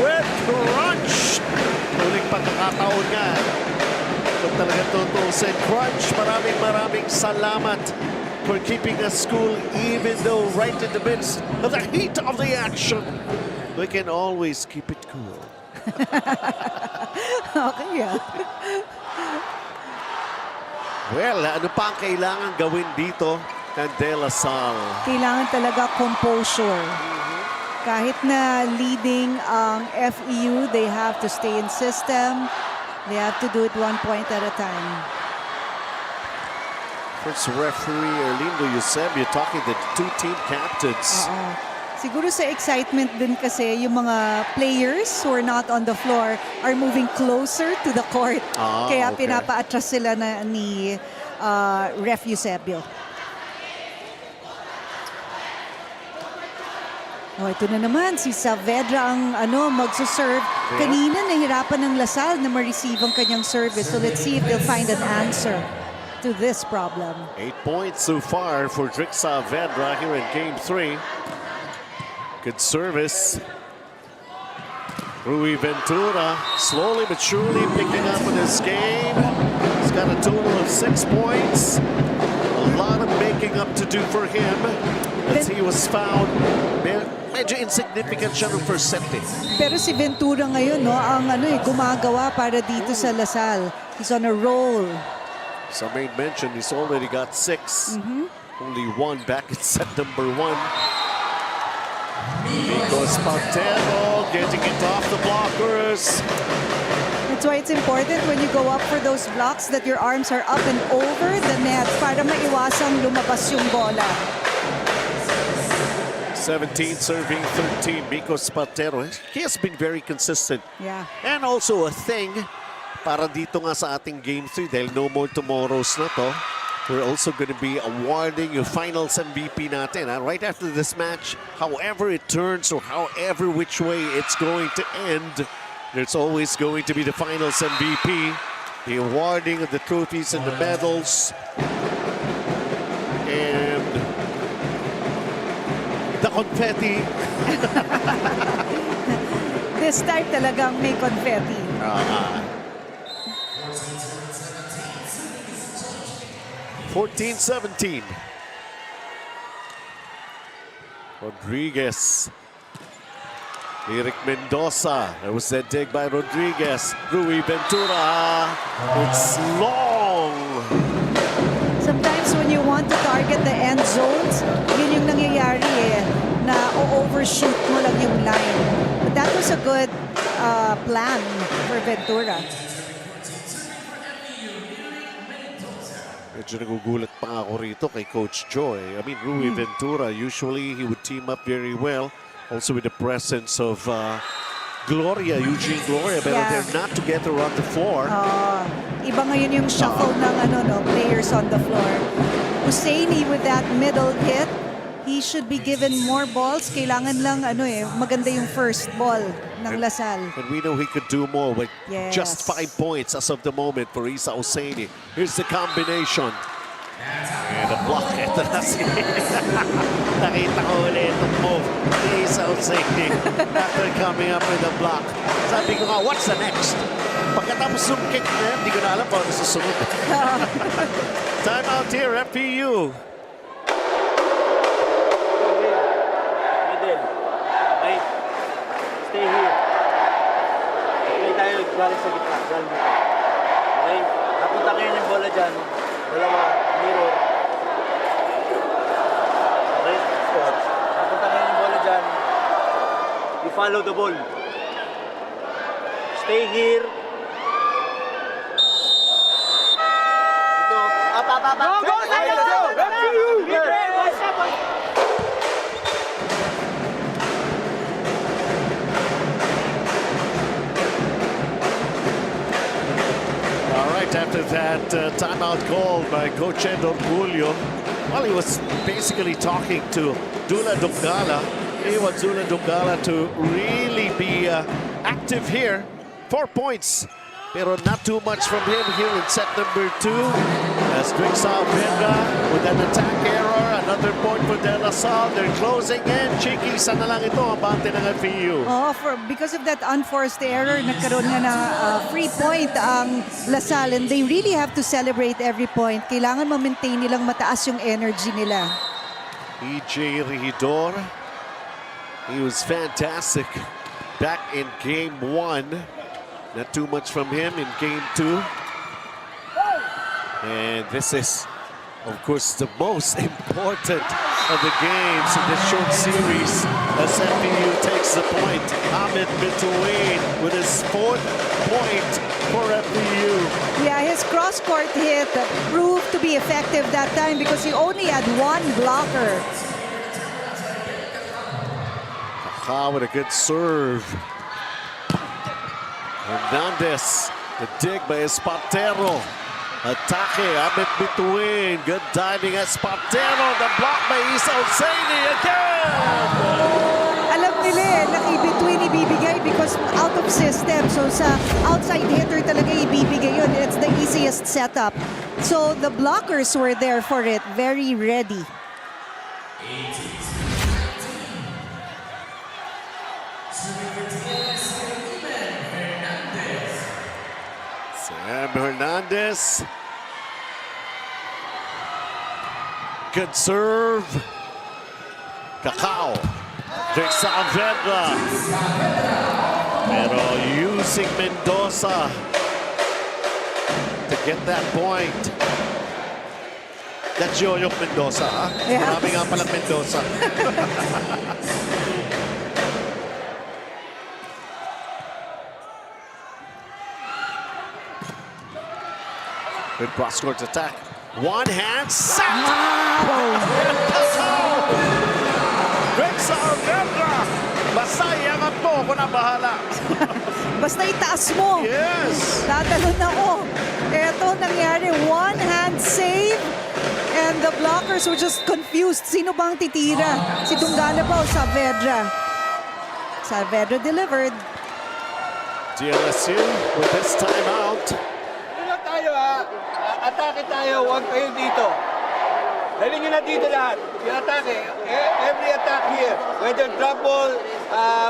with Crunch. Muling pagkakataon nga. Kung talaga tutusin, Crunch, maraming salamat for keeping us cool even though right in the midst of the heat of the action, we can always keep it cool. Okay, yeah. Well, ano pa ang kailangan gawin dito ng De La Salle? Kailangan talaga composure. Kahit na leading ang FEU, they have to stay in system. They have to do it 1 point at a time. First referee, Erlindo Eusebio, talking to the 2 team captains. Siguro sa excitement din kasi yung mga players who are not on the floor are moving closer to the court. Kaya okay. pinapa-atras sila na ni Ref Eusebio. Oh, ito na naman si Saavedra ang magsuserve. Kanina nahirapan ng Lasal na ma-receive ang kanyang service. So let's see if they'll find an answer to this problem. 8 points so far for Drick Saavedra here in Game 3. Good service. Rui Ventura slowly but surely picking up in this game. He's got a total of 6 points. A lot of making up to do for him as he was found. Medyo insignificant siya ng first set eh. Pero si Ventura ngayon, ang gumagawa para dito sa Lasal. He's on a roll. Some may mention he's already got 6. Only 1 back in set number 1. Nico Spantero getting it off the blockers. That's why it's important when you go up for those blocks that your arms are up and over the net para maiwasang lumabas yung bola. 17 serving 13, Nico Spantero. He has been very consistent. Yeah. And also a thing para dito nga sa ating Game 3 dahil no more tomorrows na to. We're also going to be awarding yung finals MVP natin. Right after this match, however it turns or however which way it's going to end, there's always going to be the finals MVP, the awarding of the trophies and the medals, and the confetti. This time talagang may confetti. 14-17. Rodriguez. Eric Mendoza. There was that dig by Rodriguez. Rui Ventura. It's long. Sometimes when you want to target the end zones, yun yung nangyayari na overshoot mo lang yung line. But that was a good plan for Ventura. Medyo nagugulat pa ako rito kay Coach Joy. I mean, Rui Ventura, usually he would team up very well. Also with the presence of Gloria, Eugene Gloria, but they're not together on the floor. Iba ngayon yung shuffle ng players on the floor. Husseini with that middle hit, he should be given more balls. Kailangan lang maganda yung first ball ng Lasal. And we know he could do more with Yes. just 5 points as of the moment for Isa Husseini. Here's the combination. And a block. Ito na si... Nakita ko ulit itong move ni Isa Husseini after coming up with a block. Sabi ko nga, what's the next? Pagkatapos yung kick na yan, hindi ko na alam paano susunod. Time out here, FEU. Middle. Okay. Stay here. Play tayo galing sa gitna. Galing dito. Okay? Napunta kayo ng bola dyan. Dalawa. Mirror. Okay? Napunta kayo ng bola dyan. You follow the ball. Stay here. Ito. Up. Go! All right, after that timeout call by Coach Ed Orgulio, well, he was basically talking to Dula Dungala. He wants Dula Dungala to really be active here. 4 points, pero not too much from him here in set number 2. As Drick Saavedra with an attack error, another point for De La Salle. They're closing in. Cheeky, isa na lang ito ang bante ng FEU. Because of that unforced error, nagkaroon nga na free point ang Lasal, and they really have to celebrate every point. Kailangan ma-maintain nilang mataas yung energy nila. EJ Regidor, he was fantastic back in Game 1. Not too much from him in Game 2. And this is, of course, the most important of the games in this short series as FEU takes the point. Ahmed Bintouin with his 4th point for FEU. Yeah, his cross-court hit proved to be effective that time because he only had 1 blocker. Kakao with a good serve. Hernandez, the dig by Espartero. Atake, Amit between. Good diving at Espartero. The block by Isa Hosseini again. Alam nila naki-between ibibigay because out of system. So sa outside hitter talaga ibibigay yun. It's the easiest setup. So the blockers were there for it. Very ready. Sam Hernandez. Good serve. Kakao. Drake Saavedra. Pero using Mendoza to get that point. That's Yoyo Mendoza, ha? Yeah. Marami nga palang Mendoza. Good cross-court attack. One hand set. Greg Saavedra. Basta iangat mo, ako na bahala. Basta itaas mo. Yes. Tatalon ako. Eto nangyari. One hand save. And the blockers were just confused. Sino bang titira? Si Tunggala ba o Saavedra? Saavedra delivered. DLSU with this timeout. Ano lang tayo ha? Atake tayo, huwag kayo dito. Dali nyo na dito lahat. Yung atake, every attack here, whether drop ball,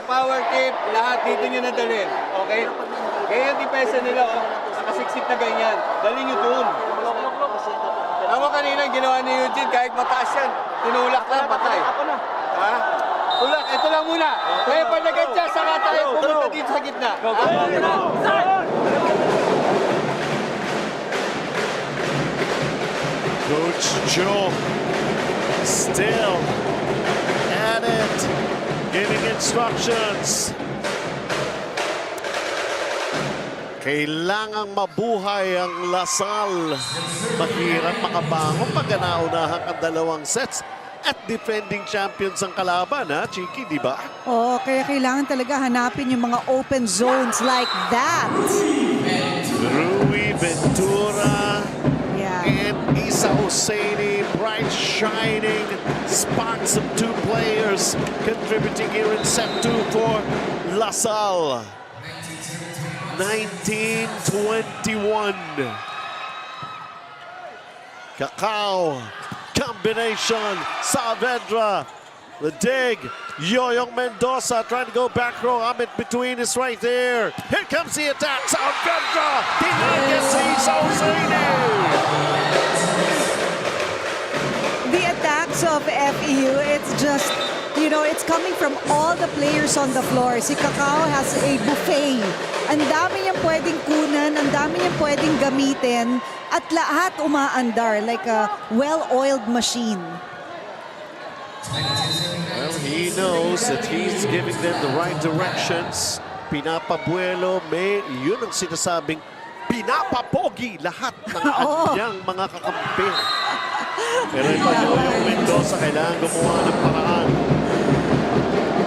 power tip, lahat dito nyo na dalhin. Okay? Kaya yung depensa nila, nakasiksik na ganyan. Dali nyo doon. Tama kanina yung ginawa ni Eugene, kahit mataas yan, tinulak lang, patay. Ha? Tulak, ito lang muna. Kaya pag nag-adjust, saka tayo pumunta dito sa gitna. Coach Joe still at it, giving instructions. Kailangang mabuhay ang Lasal. Mahirap makabangon pag naunahan ang dalawang sets at defending champions ang kalaban, ha, Chiki, di ba? Oo, kaya kailangan talaga hanapin yung mga open zones like that. Rui Ventura Yeah. and Isa Hosseini, bright shining sparks of two players contributing here in set 2 for Lasal. 19-21. Kakao, combination, Saavedra, the dig, Yoyong Mendoza trying to go back row. Amit between is right there. Here comes the attack, Saavedra, Tinagis, Isa Hosseini. The attacks of FEU, it's just, you know, it's coming from all the players on the floor. Si Kakao has a buffet. Ang dami niyang pwedeng kunan, ang dami niyang pwedeng gamitin, at lahat umaandar like a well-oiled machine. Well, he knows that he's giving them the right directions. Pinapabuelo, yun ang sinasabing pinapapogi lahat ng kanyang mga kakampi. Pero ito yung Mendoza, kailangan gumawa ng paraan.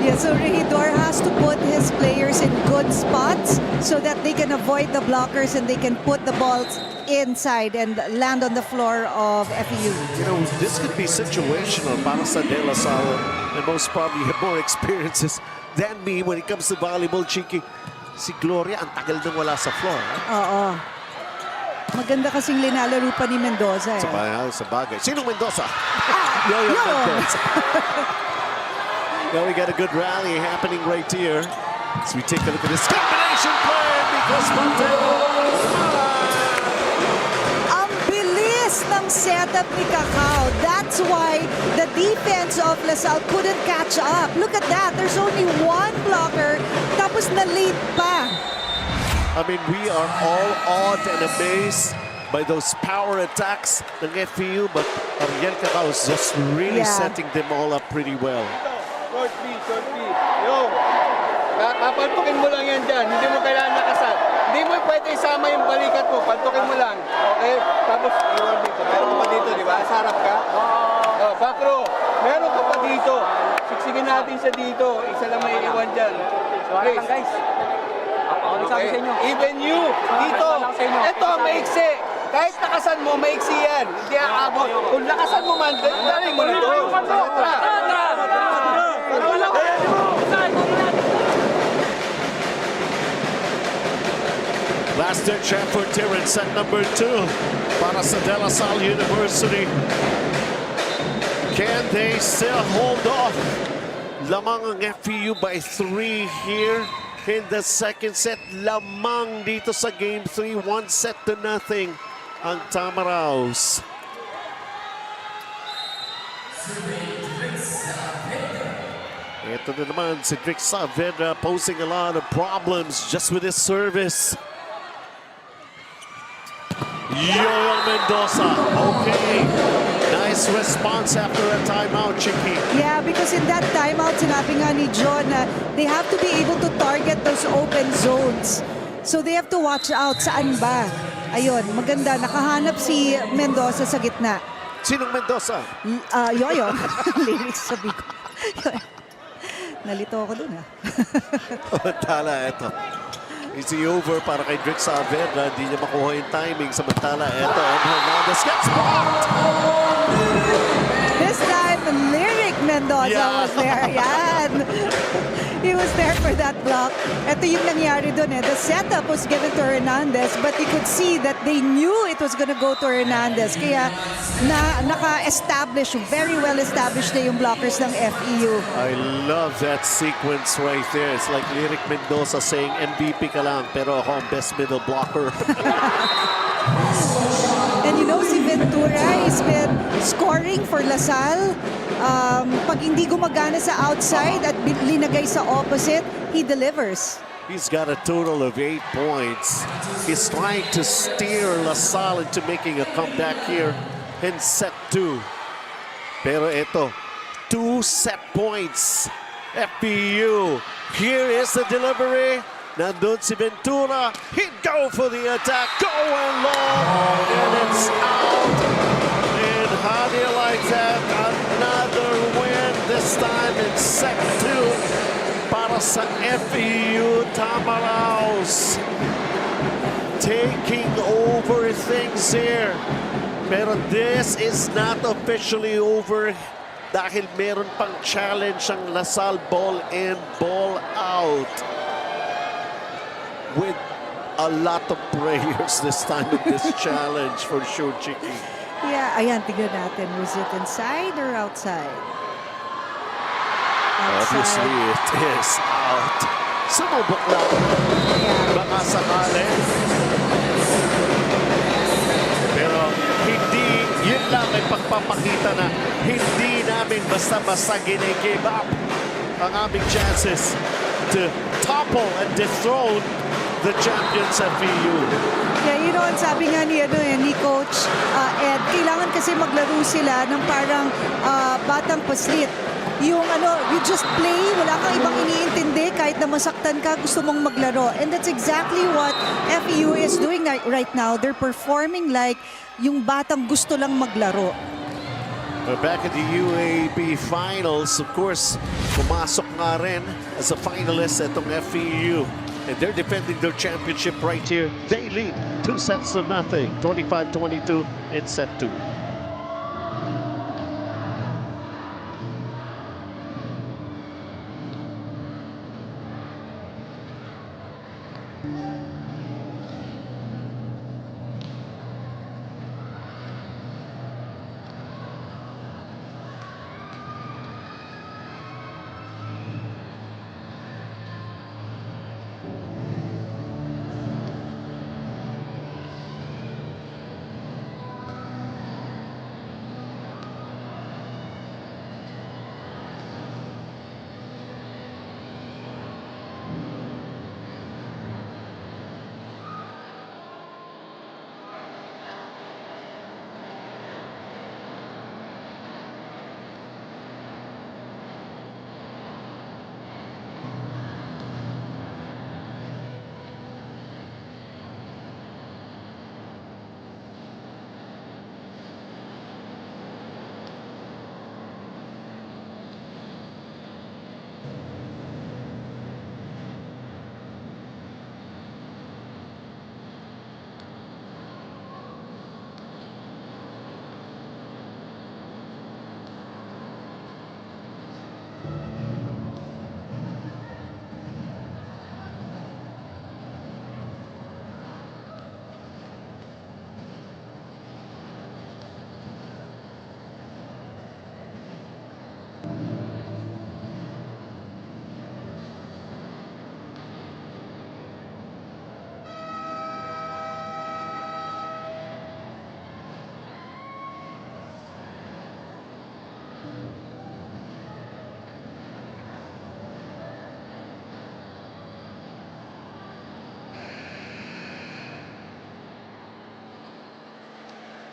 Yeah, so Regidor has to put his players in good spots so that they can avoid the blockers and they can put the balls inside and land on the floor of FEU. You know, this could be situational para sa De La Salle, and most probably have more experiences than me when it comes to volleyball, Chiki. Si Gloria, ang tagal nang wala sa floor. Oo. Maganda kasing linalaro pa ni Mendoza. Sa bagay. Sino Mendoza? Yo! Mendoza. Now we got a good rally happening right here. As we take a look at this combination play because Montero. Ang bilis ng setup ni Kakao. That's why the defense of LaSalle couldn't catch up. Look at that. There's only one blocker. Tapos na-lead pa. I mean, we are all awed and amazed by those power attacks ng FEU, but Ariel Kakao is just really setting them all up pretty well. Short B. Yo, papalpukin mo lang yan dyan. Hindi mo kailangan nakasal. Hindi mo pwede isama yung balikat mo. Palpukin mo lang. Okay? Tapos, iwan dito. Meron ka pa dito, di ba? Sarap ka? Back row. Meron ka pa dito. Siksingin natin isa dito. Isa lang may iwan dyan. Please. lang guys. Ako nagsabi sa inyo. Even you, dito. lang sa inyo. Ito, maiksi. Kahit lakasan mo, maiksi yan. Hindi aabot. Kung lakasan mo man, dali mo na doon. Last ditch effort here in set number 2 para sa De La Salle University. Can they still hold off? Lamang ang FEU by 3 here in the second set. Lamang dito sa game 3, 1-0 ang Tamaraws. Ito na naman si Vic Saavedra posing a lot of problems just with his service. Yoel Mendoza, okay. Nice response after a timeout, Chicky. Yeah, because in that timeout, sinabi nga ni John na they have to be able to target those open zones. So they have to watch out. Saan ba? Ayun, maganda. Nakahanap si Mendoza sa gitna. Sinong Mendoza? Yoyo. Lyrics sabi ko. Nalito ako dun, ha? Samantala, ito. Easy over para kay Vic Saavedra. Hindi niya makuha yung timing. Samantala, ito. And Hernandez gets blocked! This time, Lyric Mendoza was there. Yan. He was there for that block. Ito yung nangyari dun, eh. The setup was given to Hernandez, but you could see that they knew it was gonna go to Hernandez. Kaya naka-establish, very well established na yung blockers ng FEU. I love that sequence right there. It's like Lyric Mendoza saying MVP ka lang, pero ako ang best middle blocker. And you know, si Ventura has been scoring for La Salle. Pag hindi gumagana sa outside at linagay sa opposite, he delivers. He's got a total of 8 points. He's trying to steer La Salle into making a comeback here in set 2. Pero ito, 2 set points. FEU. Here is the delivery. Nandun si Ventura. He'd go for the attack. Going long. And it's out. And how do you like that? Another win. This time in set 2. Para sa FEU Tamaraws. Taking over things here. Pero this is not officially over dahil meron pang challenge ang La Salle ball in, ball out. With a lot of prayers this time in this challenge for sure, Chicky. Yeah, ayan, tignan natin. Was it inside or outside? Obviously, it is out. Sumubok lang. Yeah. Baka sakali. Pero hindi, yun lang ay pagpapakita na hindi namin basta-basta gine-give up ang aming chances to topple and dethrone the champions FEU. Yeah, you know, sabi nga ni Coach Ed, kailangan kasi maglaro sila ng parang batang paslit. Yung you just play, wala kang ibang iniintindi, kahit na masaktan ka, gusto mong maglaro. And that's exactly what FEU is doing right now. They're performing like yung batang gusto lang maglaro. We're back at the UAB Finals. Of course, pumasok nga rin as a finalist itong FEU. And they're defending their championship right here. They lead 2-0, 25-22 in set 2.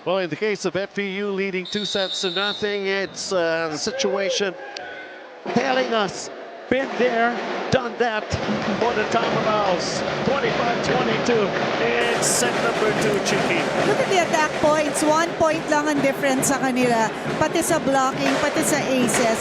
Well, in the case of FEU leading 2-0, it's the situation telling us, been there, done that for the Tamaraws. 25-22. It's set number 2, Chiki. Look at the attack points. 1 point lang ang difference sa kanila. Pati sa blocking, pati sa aces.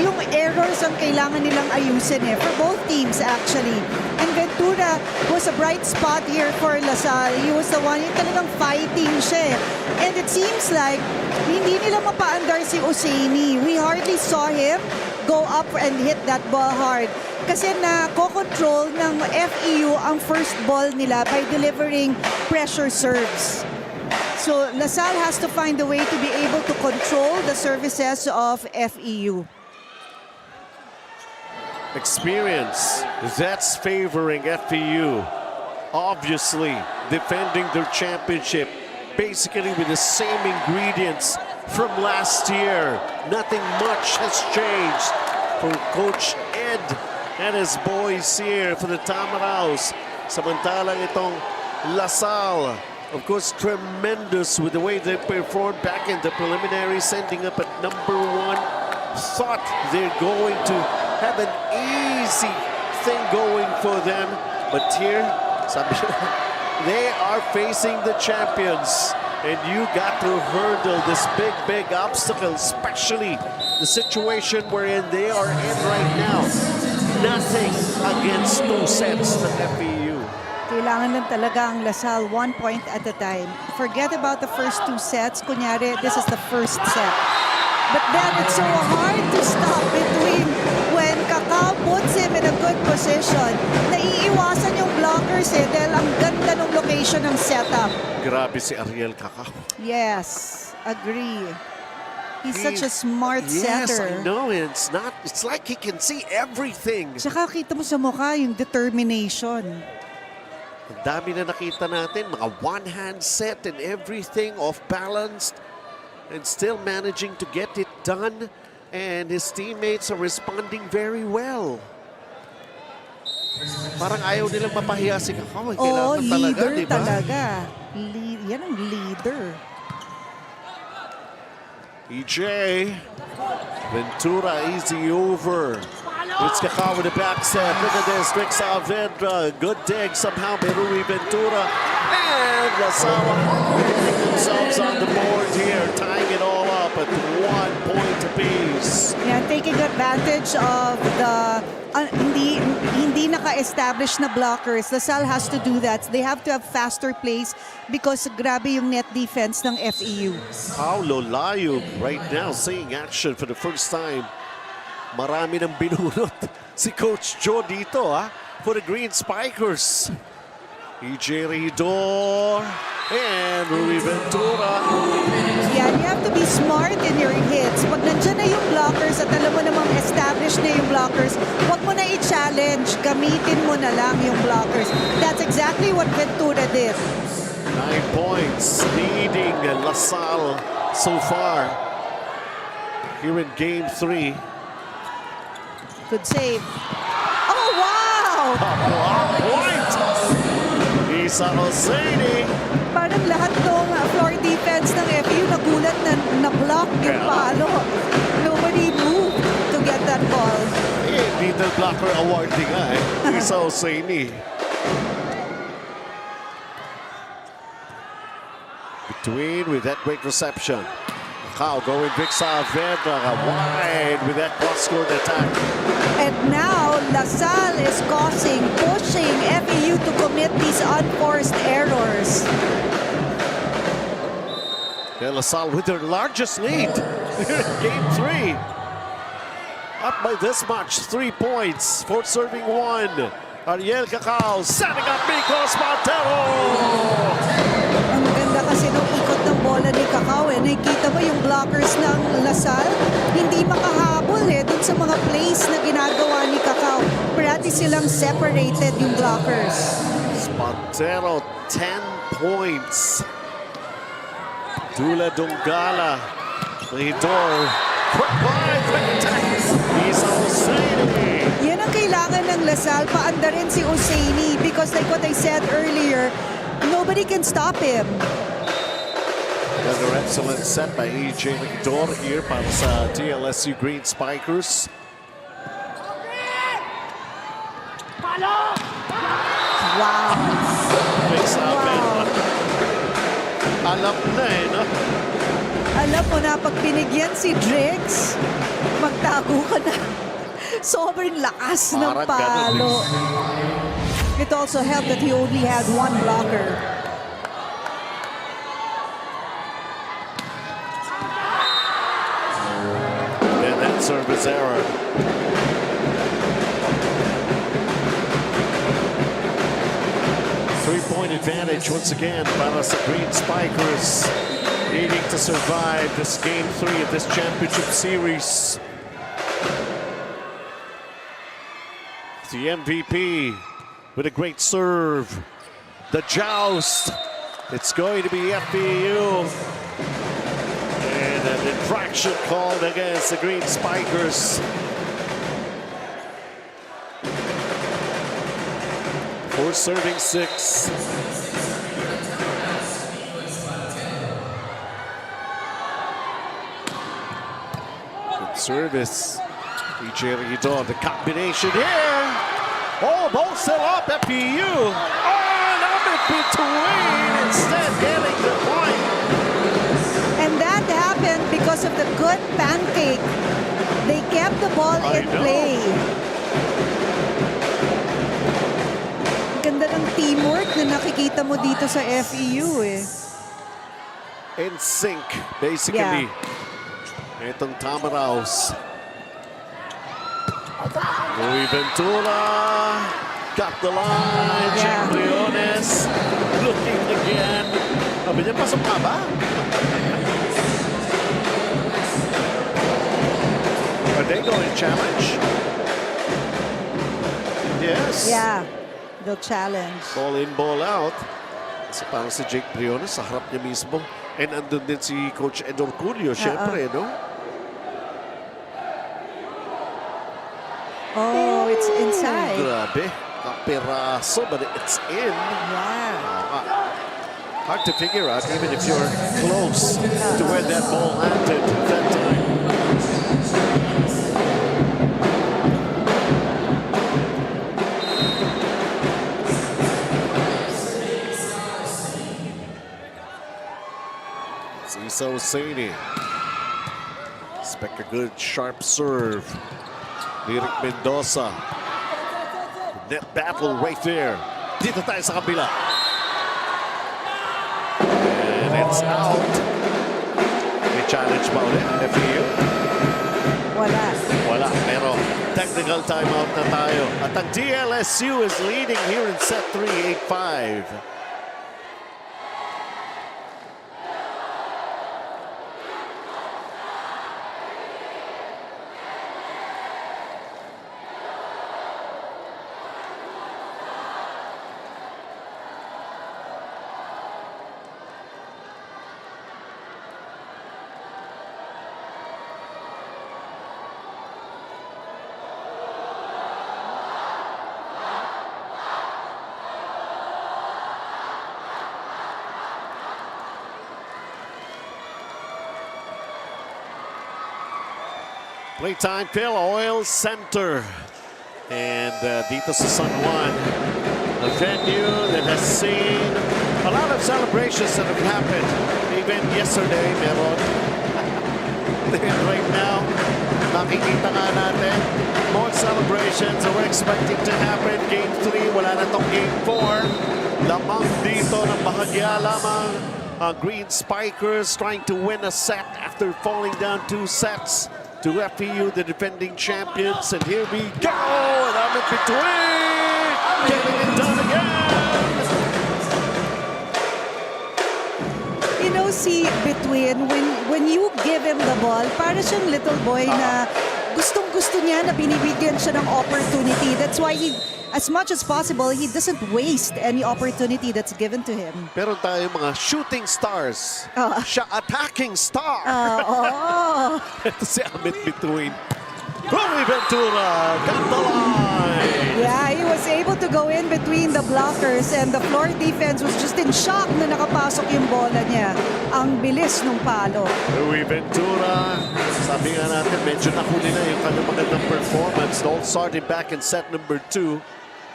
Yung errors ang kailangan nilang ayusin for both teams actually. And Ventura was a bright spot here for LaSalle. He was the one yung talagang fighting siya. And it seems like hindi nila mapaandar si Oseini. We hardly saw him go up and hit that ball hard. Kasi na-control ng FEU ang first ball nila by delivering pressure serves. So LaSalle has to find a way to be able to control the services of FEU. Experience, that's favoring FEU. Obviously, defending their championship, basically with the same ingredients from last year. Nothing much has changed for Coach Ed and his boys here for the Tamaraws. Samantalang itong LaSalle, of course, tremendous with the way they performed back in the preliminaries, ending up at number 1. Thought they're going to have an easy thing going for them, but here, they are facing the champions, and you got to hurdle this big obstacle, especially the situation wherein they are in right now. Nothing against 2 sets to FEU. Kailangan lang talaga ang LaSalle 1 point at a time. Forget about the first 2 sets. Kunyari, this is the first set. But then it's so hard to stop between when Kakao puts him in a good position. Naiiwasan yung blockers dahil ang ganda ng location ng setup. Grabe si Ariel Kakao. Yes, agree. He's such a smart setter. Yes, I know. It's like he can see everything. Tsaka kita mo sa mukha yung determination. Ang dami na nakita natin, mga one-hand set and everything, off-balanced, and still managing to get it done. And his teammates are responding very well. Parang ayaw nilang mapahiya si Kakao. Oo, Kailangan leader diba? talaga. Yan ang leader. EJ, Ventura easy over. It's Kakao with the back set. Look at this, Rick Saavedra. Good dig somehow by Rui Ventura. And LaSalle getting themselves on the board here, tying it all up at 1 point apiece. Yeah, taking advantage of the hindi naka-establish na blockers. LaSalle has to do that. They have to have faster plays because grabe yung net defense ng FEU. Paulo Layug right now seeing action for the first time. Marami nang binunot si Coach Joe dito for the Green Spikers. EJ Ridor and Rui Ventura. Yeah, you have to be smart in your hits. Pag nandyan na yung blockers at alam mo namang established na yung blockers, huwag mo na i-challenge. Gamitin mo na lang yung blockers. That's exactly what Ventura did. 9 points leading LaSalle so far here in Game 3. Good save. Oh, wow! Block point! Isa Oseini. Parang lahat ng floor defense ng FEU nagulat na na-block yung palo. Nobody moved to get that ball. Middle blocker award din nga Isa Oseini. Between with that great reception. Kakao going Vic Saavedra wide with that cross-court attack. And now, LaSalle is pushing FEU to commit these unforced errors. LaSalle with their largest lead here in Game 3. Up by this much, 3 points for serving 1. Ariel Kakao setting up Mikos Montero. Ang ganda kasi nung ikot ng bola ni Kakao nakikita mo yung blockers ng LaSalle, hindi makahabol dun sa mga plays na ginagawa ni Kakao. Parati silang separated yung blockers. Montero, 10 points. Dula Dongala, Ridor quick line, quick attack. He's Hosseini. Yan ang kailangan ng Lasal. Paanda rin si Hosseini because like what I said earlier, nobody can stop him. Another excellent set by EJ Mcdor here para sa DLSU Green Spikers. Wow. Picks up Wow. and alam na eh, no? Alam mo na, pag binigyan si Driggs, magtago ka na. Sobrang lakas ng Parang ganun palo. It also helped that he only had one blocker. And that service error. Three-point advantage once again para sa Green Spikers, needing to survive this Game 3 of this championship series. The MVP with a great serve. The joust. It's going to be FEU. And an infraction called against the Green Spikers. For serving 6. Good service. EJ Rigidor, the combination here. Oh, both still up, FEU. Oh, now in between, instead getting the point. And that happened because of the good pancake. They kept the ball I in know. play. Ganda ng teamwork na nakikita mo dito sa FEU eh. In sync, basically. Itong Tamaraws. Louis Ventura got the line. Yeah. Jake Briones looking again. Sabi niya, pasok ka ba? Are they going to challenge? Yes. Yeah, they'll challenge. Ball in, ball out. Kasi parang si Jake Briones sa harap niya mismo. And andun din si Coach Edor Culio, syempre, no? Oh, it's inside. Grabe. Kapiraso, but it's in. Yeah. Hard to figure out, even if you're close to where that ball landed that time. It's Isa Hosseini. Expect a good, sharp serve. Lyric Mendoza. Net battle right there. Dito tayo sa kabila. And it's out. May challenge ba ulit, FEU? Wala. Wala, pero technical timeout na tayo. At ang DLSU is leading here in set 3, 8-5. Playtime Phil Oil Center. And dito sa San Juan, a venue that has seen a lot of celebrations that have happened. Even yesterday, meron. And right now, makikita nga natin, more celebrations that we're expecting to happen. Game 3, wala na tong Game 4. Lamang dito ng bahagya lamang. Green Spikers trying to win a set after falling down 2 sets to FEU, the defending champions. And here we go, and I'm in between, getting it done again. You know, see, between, when you give him the ball, para siyang little boy na gustong-gusto niya na binibigyan siya ng opportunity. That's why he, as much as possible, he doesn't waste any opportunity that's given to him. Meron tayong mga shooting stars. Siya attacking star. Oh. Ito si Amit between. Rui Ventura got the line. Yeah, he was able to go in between the blockers and the floor defense was just in shock na nakapasok yung bola niya. Ang bilis nung palo. Rui Ventura, sabi nga natin, medyo nahuli na yung kanyang magandang performance. All started back in set number 2.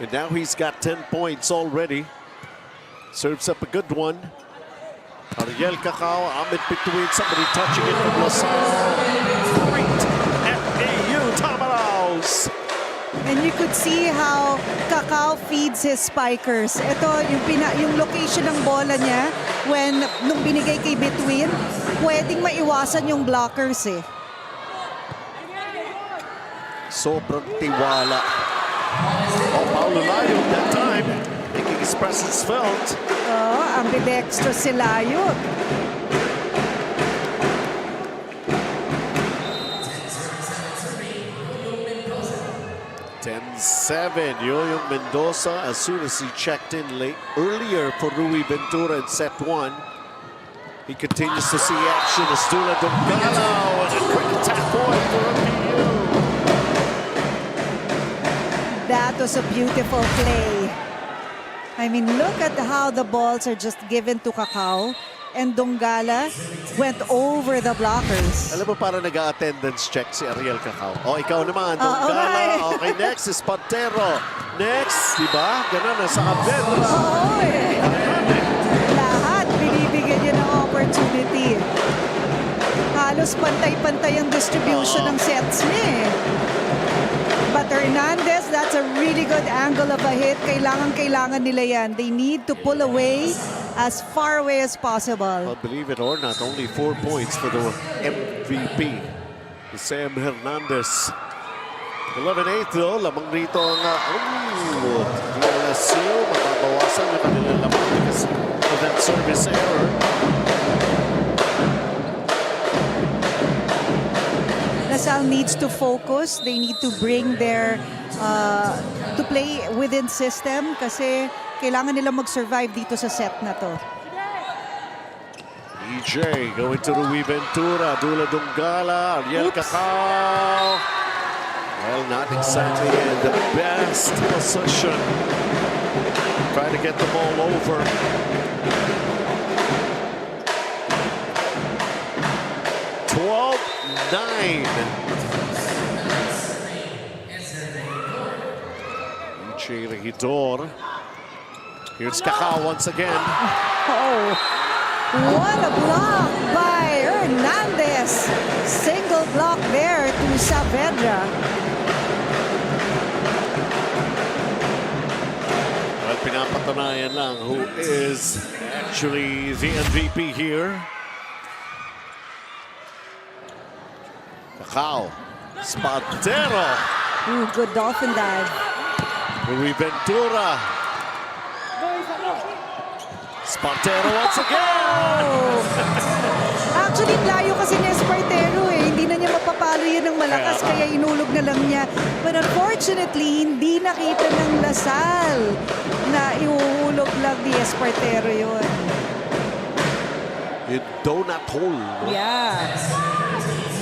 And now he's got 10 points already. Serves up a good one. Ariel Cacao, Amit between, somebody touching it from LaSalle. Great FEU Tamaraws. And you could see how Cacao feeds his spikers. Ito, yung location ng bola niya, nung binigay kay Between, pwedeng maiwasan yung blockers eh. Sobrang tiwala. Oh, Paulo Layo that time, making his presence felt. Oh, ambidextrous si Layo. 10-7, Yoyong Mendoza as soon as he checked in earlier for Rui Ventura in set 1. He continues to see action as Dula Dongala and a quick tap point for FEU. That was a beautiful play. I mean, look at how the balls are just given to Cacao. And Dongala went over the blockers. Alam mo, para nag-attendance check si Ariel Cacao. Oh, ikaw naman, Dongala. Okay, next is Pantero. Next, di ba? Ganun na sa Avedra. Oo, eh. Lahat binibigyan niya ng opportunity. Halos pantay-pantay ang distribution ng sets niya eh. But Hernandez, that's a really good angle of a hit. Kailangan nila yan. They need to pull away as far away as possible. Well, believe it or not, only 4 points for the MVP, Sam Hernandez. 11-8 though, lamang rito ang DLSU. Mababawasan yung kanilang lamang because of that service error. LaSalle needs to focus. They need to bring their to play within system kasi kailangan nila mag-survive dito sa set na to. EJ going to Rui Ventura, Dula Dongala, Ariel Cacao. Well, not exactly in the best position. Trying to get the ball over. EJ Regidor. Here's Cacao once again. Oh, what a block by Hernandez. Single block there to Saavedra. Well, pinapatunayan lang who is actually the MVP here. Cacao. Spantero. Ooh, good dolphin dive. Rui Ventura. Spantero once again! Oh. Actually, layo kasi ni Espartero eh. Hindi na niya mapapalo yun ng malakas, kaya inulog na lang niya. But unfortunately, hindi nakita ng LaSalle na iuhulog lang ni Espartero yun. Yung donut hole. No? Yeah.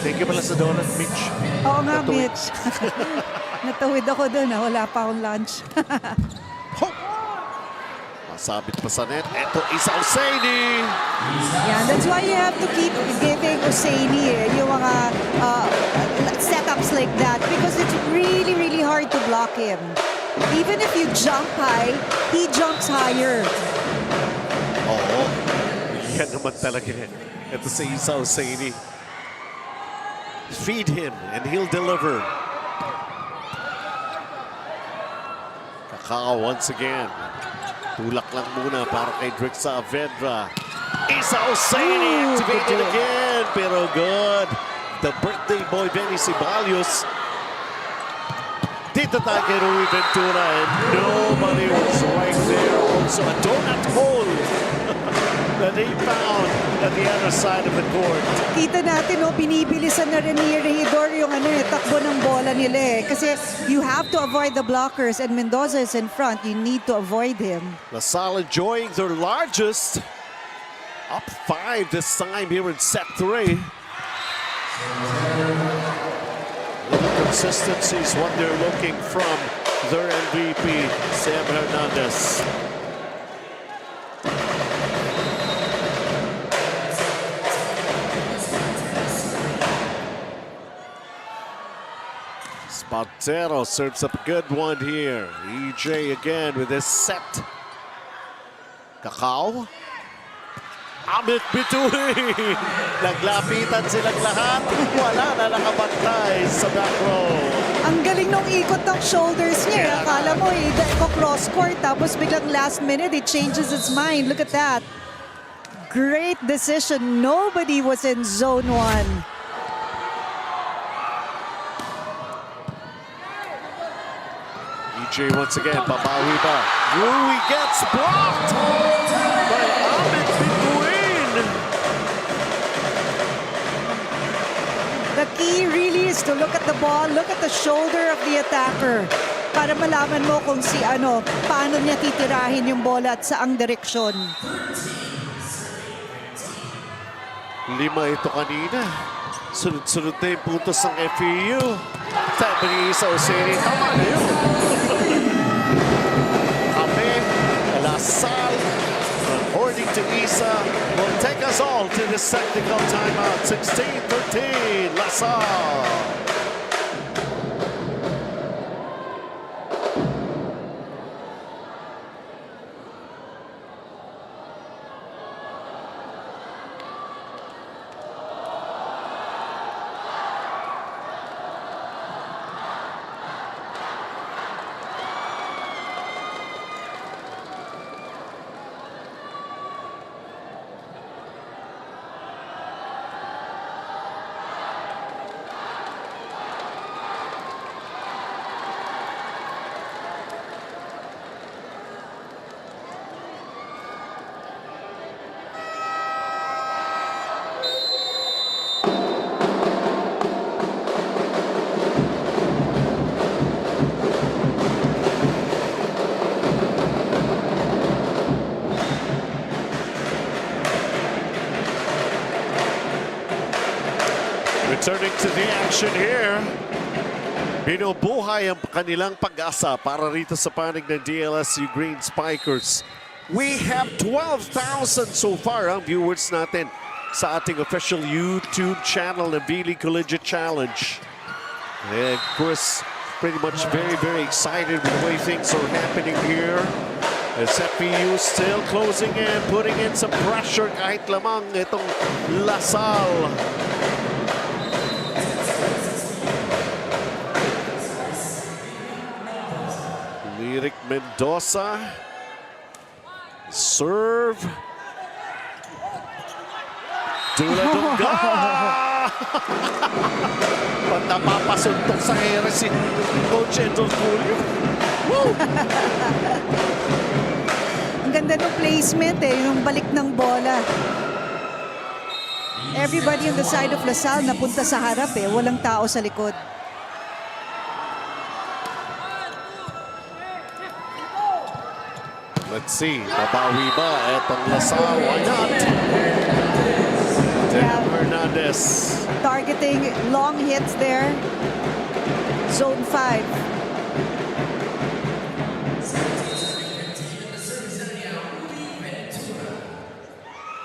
Thank you pala sa donut, Mitch. Oo nga, Natawid. Mitch. Natawid ako doon. Wala pa akong lunch. Sabit pa sa net. Ito is Hosseini. Yeah, that's why you have to keep giving Hosseini yung mga setups like that because it's really, really hard to block him. Even if you jump high, he jumps higher. Oo. Yan naman talaga. Ito si Isa Hosseini. Feed him and he'll deliver. Cacao once again. Tulak lang muna para kay Drix Saavedra. Isa Hosseini activated again, pero good. The birthday boy Benny Ceballos. Dito tayo kay Rui Ventura and nobody was right there. Also a donut hole. that he found at the other side of the court. Kita natin, binibilisan na rin ni Regidor yung takbo ng bola nila eh. Kasi you have to avoid the blockers and Mendoza is in front. You need to avoid him. LaSalle enjoying their largest. Up 5 this time here in set 3. Little consistency is what they're looking from their MVP, Sam Hernandez. Spantero serves up a good one here. EJ again with his set. Kakao. Amit Bituin! Naglapitan silang lahat. Wala na nakabantay sa back row. Ang galing nung ikot ng shoulders niya. Akala mo, cross court tapos biglang last minute, it changes its mind. Look at that. Great decision. Nobody was in zone 1. EJ once again, babawi ba? Rui gets blocked by Amit Bituin. The key really is to look at the ball, look at the shoulder of the attacker para malaman mo kung paano niya titirahin yung bola at saang direksyon. 5 ito kanina. Sunod-sunod na yung puntos ng FEU. Sabi ni Isa Oseri, tama na yun. Kami, LaSalle, according to Isa, will take us all to this technical timeout. 16-13, LaSalle. Returning to the action here. Binubuhay ang kanilang pag-asa para rito sa panig ng DLSU Green Spikers. We have 12,000 so far ang viewers natin sa ating official YouTube channel ng V-League Collegiate Challenge. And of course, pretty much very excited with the way things are happening here. As FEU still closing in, putting in some pressure kahit lamang itong LaSalle. Lyric Mendoza. Serve. Dula-dunga! Pag napapasuntok sa ere si Coach Edol Julio. Woo! Ang ganda ng placement yung balik ng bola. Everybody on the side of LaSalle napunta sa harap walang tao sa likod. Let's see, babawi ba etong LaSalle? Why not? Yeah. Hernandez. Targeting long hits there. Zone 5.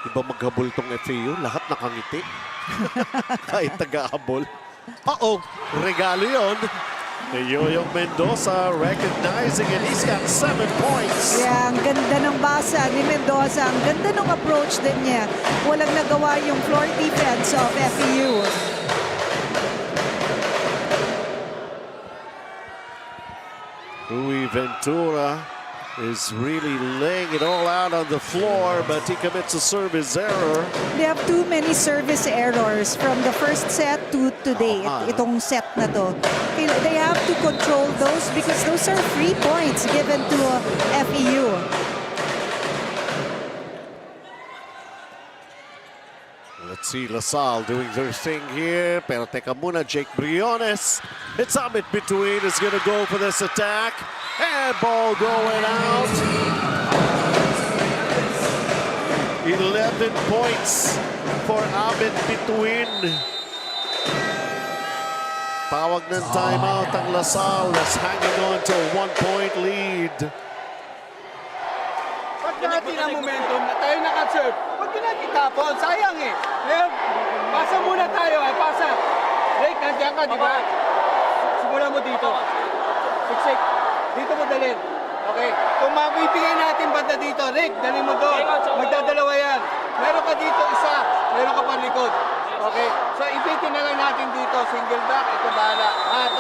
Iba maghabol tong FEU, lahat nakangiti. Kahit taga-habol. Uh-oh, regalo yun. Yoyong Mendoza recognizing it. He's got 7 points. Yeah, ang ganda ng basa ni Mendoza. Ang ganda ng approach din niya. Walang nagawa yung floor defense of FEU. Rui Ventura is really laying it all out on the floor, but he commits a service error. They have too many service errors from the first set to today. Itong set na to. They have to control those because those are free points given to FEU. Let's see LaSalle doing their thing here. Pero teka muna, Jake Briones. It's up in between. Is going to go for this attack. And ball going out. 11 points for Abed Bituin. Tawag ng timeout ang LaSalle that's hanging on to a 1-point lead. Pag natin ang momentum na tayo naka-serve, huwag yun natin tapon. Sayang eh. Ngayon, pasa muna tayo pasa. Drake, nandiyan ka, di ba? Simulan mo dito. Siksik. Dito mo dalhin. Okay. Kung mabibigay natin banda dito, Rick, dalhin mo doon. Magdadalawa yan. Meron ka dito isa, meron ka pa likod. Okay. So, ipitin na lang natin dito. Single back, ito bahala.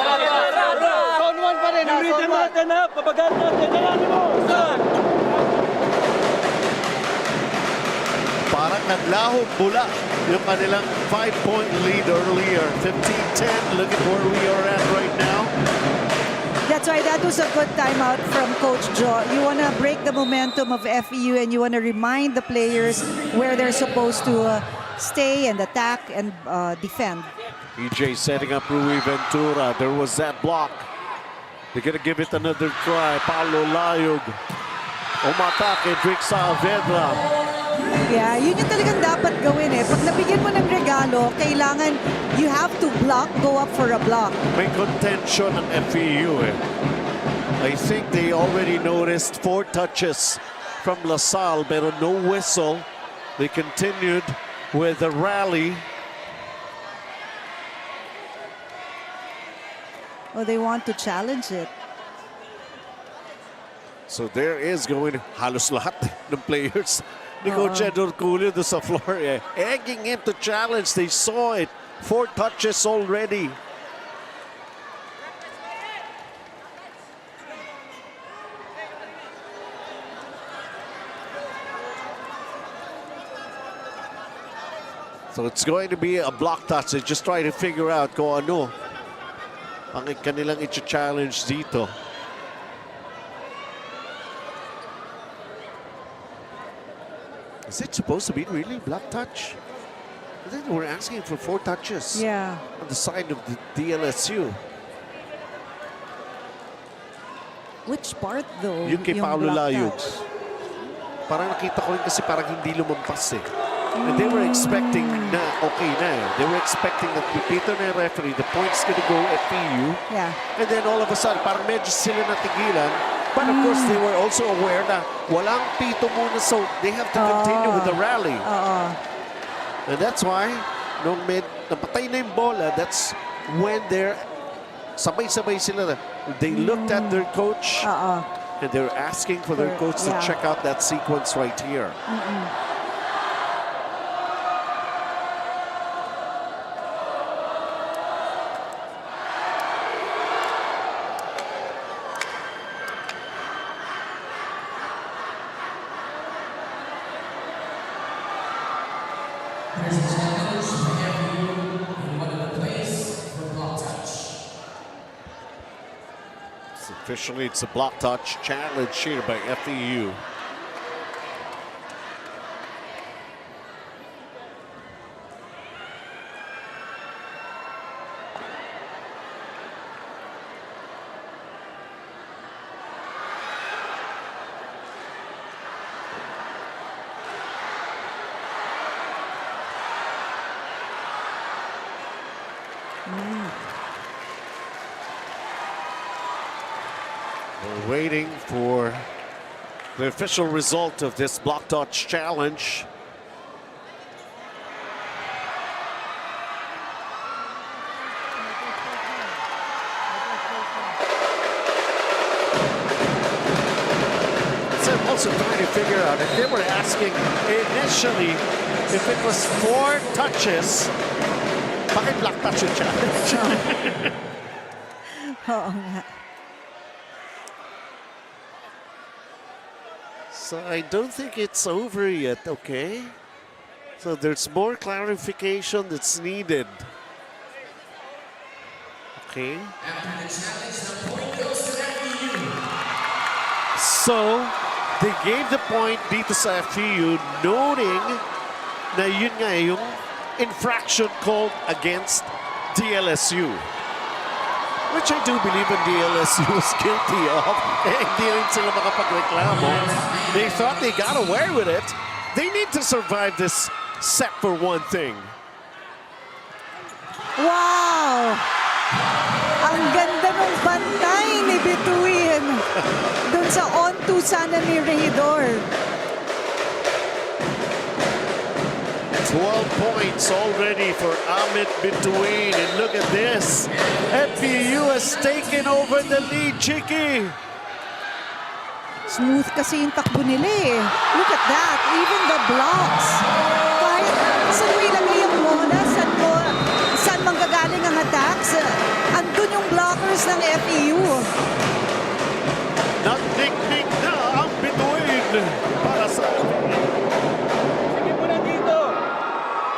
Tara. Zone 1 pa rin. Zone 1. natin ha, pabagal natin. Kailangan mo. Parang naglahog mula yung kanilang 5-point lead earlier. 15-10. Look at where we are at right now. That's why that was a good timeout from Coach Joe. You want to break the momentum of FEU and you want to remind the players where they're supposed to stay and attack and defend. EJ setting up Rui Ventura. There was that block. They're going to give it another try. Paulo Layog. Umatake, Drake Saavedra. Yeah, yun yung talagang dapat gawin eh. Pag nabigyan mo ng regalo, kailangan you have to block, go up for a block. May contention ng FEU eh. I think they already noticed 4 touches from LaSalle, pero no whistle. They continued with the rally. Oh, they want to challenge it. So there is going halos lahat ng players. Ni Coach Edward Culio doon sa floor eh. Egging him to challenge. They saw it. 4 touches already. So it's going to be a block touch. They just try to figure out kung ano ang kanilang i-challenge dito. Is it supposed to be really black touch? I think we're asking for 4 touches. Yeah. On the side of the DLSU. Which part though? Yung kay Yung Paulo block Layog. touch? Parang nakita ko rin kasi parang hindi lumampas eh. And they were expecting na okay na eh. They were expecting that Peter na yung referee, the point's gonna go at FEU. Yeah. And then all of a sudden, parang medyo sila natigilan. But of course, they were also aware na walang pito muna, so they have to continue with the rally. And that's why, nung napatay na yung bola, that's when they're sabay-sabay sila. They looked at their coach and they're asking for their coach to check out that sequence right here. There's a challenge for FEU in one of the plays for block touch. Officially, it's a block touch challenge here by FEU. We're waiting for the official result of this block touch challenge. So I'm also trying to figure out if they were asking initially if it was 4 touches, bakit block touch yung challenge? Oo nga. So I don't think it's over yet, okay? So there's more clarification that's needed. Okay. After the challenge, the point goes to FEU. So they gave the point dito sa FEU, noting na yun nga yung infraction called against DLSU. Which I do believe in DLSU was guilty of. Hindi rin sila makapagreklamo. They thought they got away with it. They need to survive this set for one thing. Wow! Ang ganda ng bantay ni Bituin. Doon sa on-2 sana ni Regidor. 12 points already for Amit Bituin. And look at this. FEU has taken over the lead, Chiki. Smooth kasi yung takbo nila eh. Look at that. Even the blocks. Kahit saan mo ilagay yung bola, saan manggagaling ang attacks, andun yung blockers ng FEU. Nagniknik na ang Bituin para sa... Sige mo na dito.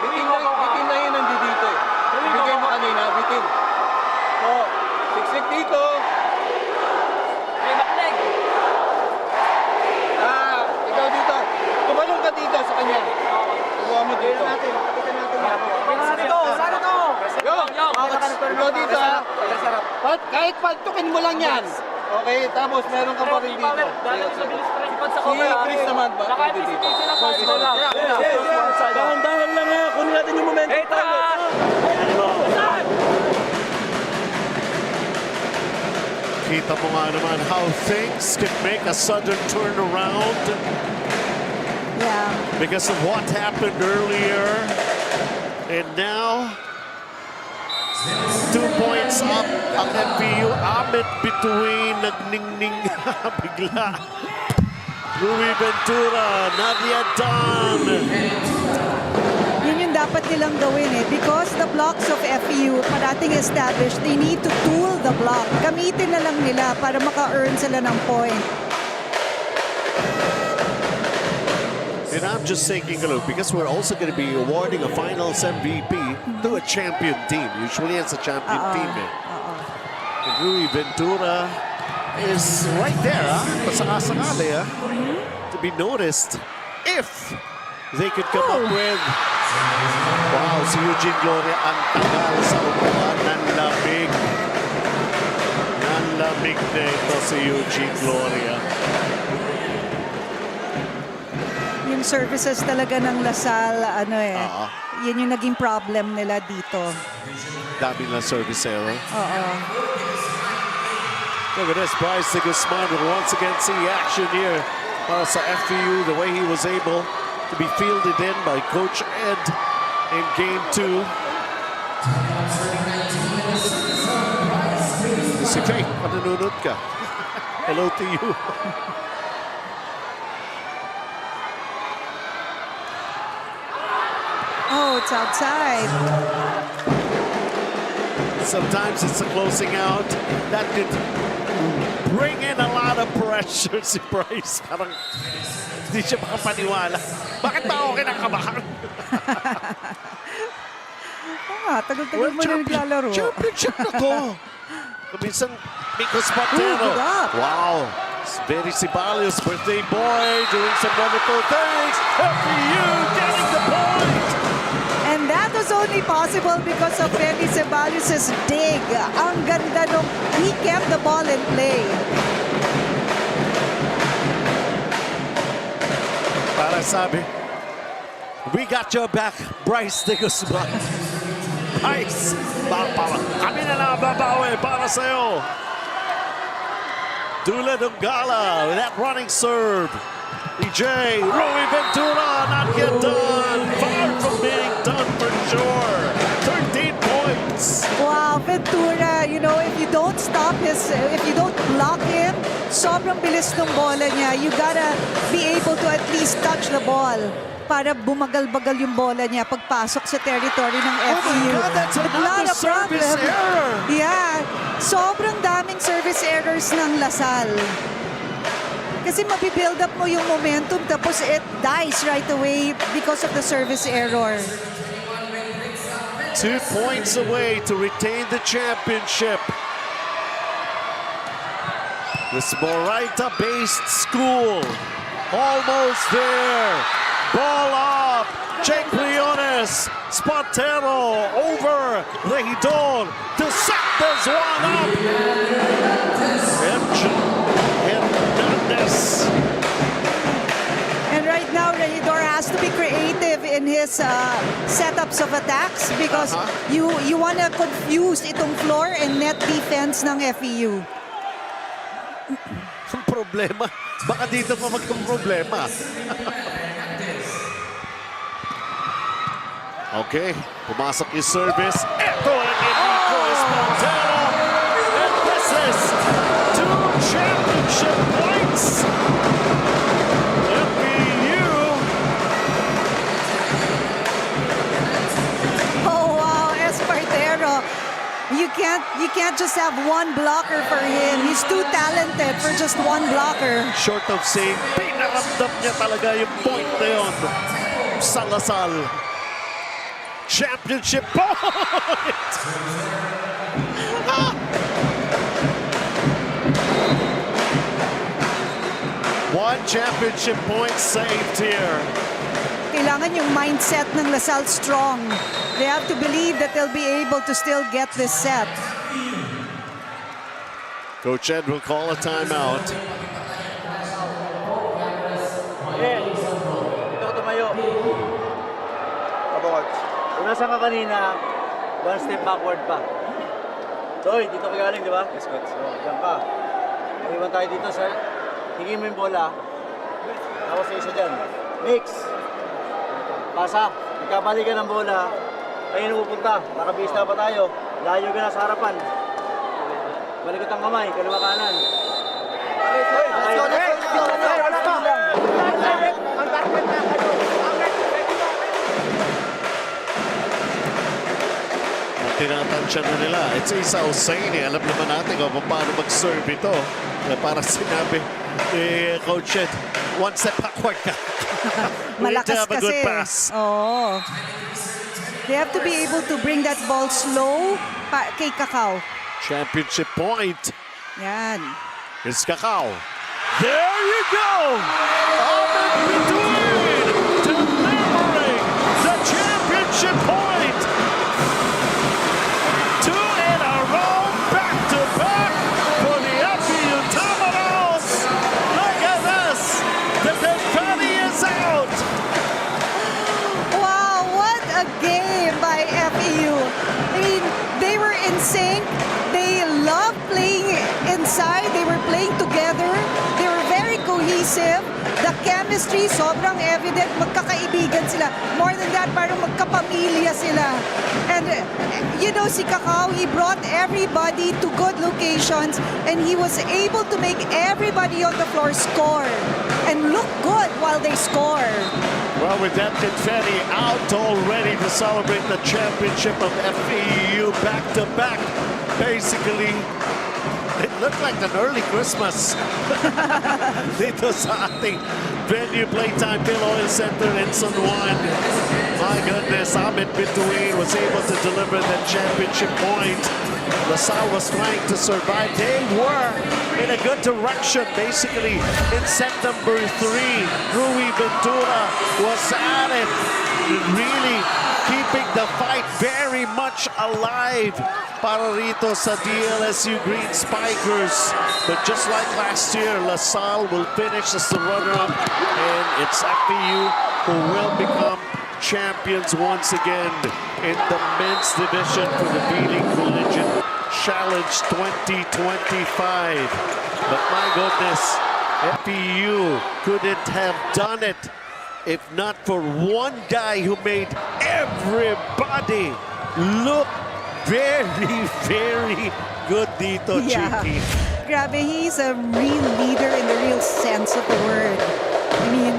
Bitin na yun nandito eh. Bigay mo kanina, bitin. So, siksik dito. Ikaw dito. Tumalong ka dito sa kanya. Tuwa mo dito. Yo! Ikaw dito ha. Kahit pantukin mo lang yan. Okay, tapos meron ka pa rin dito. Si Chris naman ba? Dito. Dahan-dahan lang ha. Kunin natin yung momentum. Ayan mo! Kita mo nga naman how things can make a sudden turnaround Yeah. because of what happened earlier. And now, 2 points up ang FEU. Amit Bituin nagningning bigla. Louis Ventura, not yet done. Yun yung dapat nilang gawin eh. Because the blocks of FEU parating established, they need to tool the block. Gamitin na lang nila para maka-earn sila ng point. And I'm just taking a look because we're also going to be awarding a finals MVP to a champion team. Usually it's a champion team. Eh. And Louis Ventura is right there, pasakasakali, to be noticed if they could come up with... Wow, si Eugene Gloria ang tagal sa upuan. Nanlamig. Nanlamig na ito si Eugene Gloria. Yung services talaga ng Lasal, ano eh, yun yung naging problem nila dito. Dami na service error. Oo. Look at this, Bryce de Guzman will once again see action here. Para sa FEU, the way he was able to be fielded in by Coach Ed in Game 2. Si Faith, panunod ka. Hello to you. Oh, it's outside. Sometimes it's a closing out that could bring in a lot of pressure si Bryce. Parang hindi siya makapaniwala. Bakit ba okay ng kabahan? Tagal-tagal mo na naglalaro. Championship na to. Minsan, Mikos Patero. Wow. It's very Sibalius, birthday boy, doing some wonderful things. FEU getting the point. And that was only possible because of Feli Ceballos' dig. Ang ganda nung he kept the ball in play. Para sabi, we got your back, Bryce de Guzman. Bryce, kami na lang babawi para sa'yo. Dula Dungala with that running serve. EJ, Louis Ventura, not yet done. Far from being done for sure. 13 points. Wow, Ventura, you know, if you don't stop if you don't block him, sobrang bilis ng bola niya. You gotta be able to at least touch the ball para bumagal-bagal yung bola niya pagpasok sa territory ng FEU. Oh my God, that's another service error. Yeah, sobrang daming service errors ng Lasal. Kasi mabibuild up mo yung momentum tapos it dies right away because of the service error. 2 points away to retain the championship. This Moraita-based school almost there. Ball up. Jake Briones goodness. Spontero over Regidor to set this one up. Hernandez. And right now, Regidor has to be creative in his setups of attacks because you want to confuse itong floor and net defense ng FEU. Ang problema, baka dito pa magka-problema. Okay, pumasok yung service. Ito ang Enrico Spontero. And this is 2 championship points. FEU. Oh wow, Espartero. You can't just have one blocker for him. He's too talented for just one blocker. Short of saying, pinaramdam niya talaga yung point na yun. Salasal. Championship point! One championship point saved here. Kailangan yung mindset ng Lasal strong. They have to believe that they'll be able to still get this set. Coach Ed will call a timeout. Dito ko tumayo. Abot. Kung nasa ka kanina, one step backward pa. Toy, dito ka galing, di ba? Yes, coach. So, diyan ka. Iwan tayo dito, sir. Hingin mo yung bola. Tapos isa dyan. Mix. Pasa. Ikabali ka ng bola. Ayun na pupunta. Nakabis na pa tayo. Layo ka na sa harapan. Balikot ang kamay. Kaliwa kanan. Let's go. Wala ka. Ang target na. Tinatansya na nila. It's Isa Hussein. Alam naman natin kung paano mag-serve ito. Para sinabi ni Coach Ed, one step backward ka. Malakas have a good kasi. pass. Oo. They have to be able to bring that ball slow kay Kakao. Championship point. Yan. It's Kakao. There you go! All in between! Delivering the championship point! 2 in a row, back-to-back for the FEU Tamaraws! Look at this! The confetti is out! Wow, what a game by FEU. I mean, they were in sync. They loved playing inside. They were playing together. They were very cohesive. The chemistry, sobrang evident. Magkakaibigan sila. More than that, parang magkapamilya sila. And, you know, si Kakao, he brought everybody to good locations and he was able to make everybody on the floor score and look good while they score. Well, with that confetti out already to celebrate the championship of FEU back-to-back. Basically, it looked like an early Christmas. Dito sa ating venue, Playtime Bill Oil Center in San Juan. My goodness, Ahmed Bituin was able to deliver the championship point. LaSalle was trying to survive. They were in a good direction, basically, in set number 3. Rui Ventura was at it, really keeping the fight very much alive para rito sa DLSU Green Spikers. But just like last year, LaSalle will finish as the runner-up, and it's FEU who will become champions once again in the men's division for the V-League Collegiate Challenge 2025. But my goodness, FEU couldn't have done it if not for one guy who made everybody look very, very good dito, Chiqui. Grabe, he's a real leader in the real sense of the word. I mean,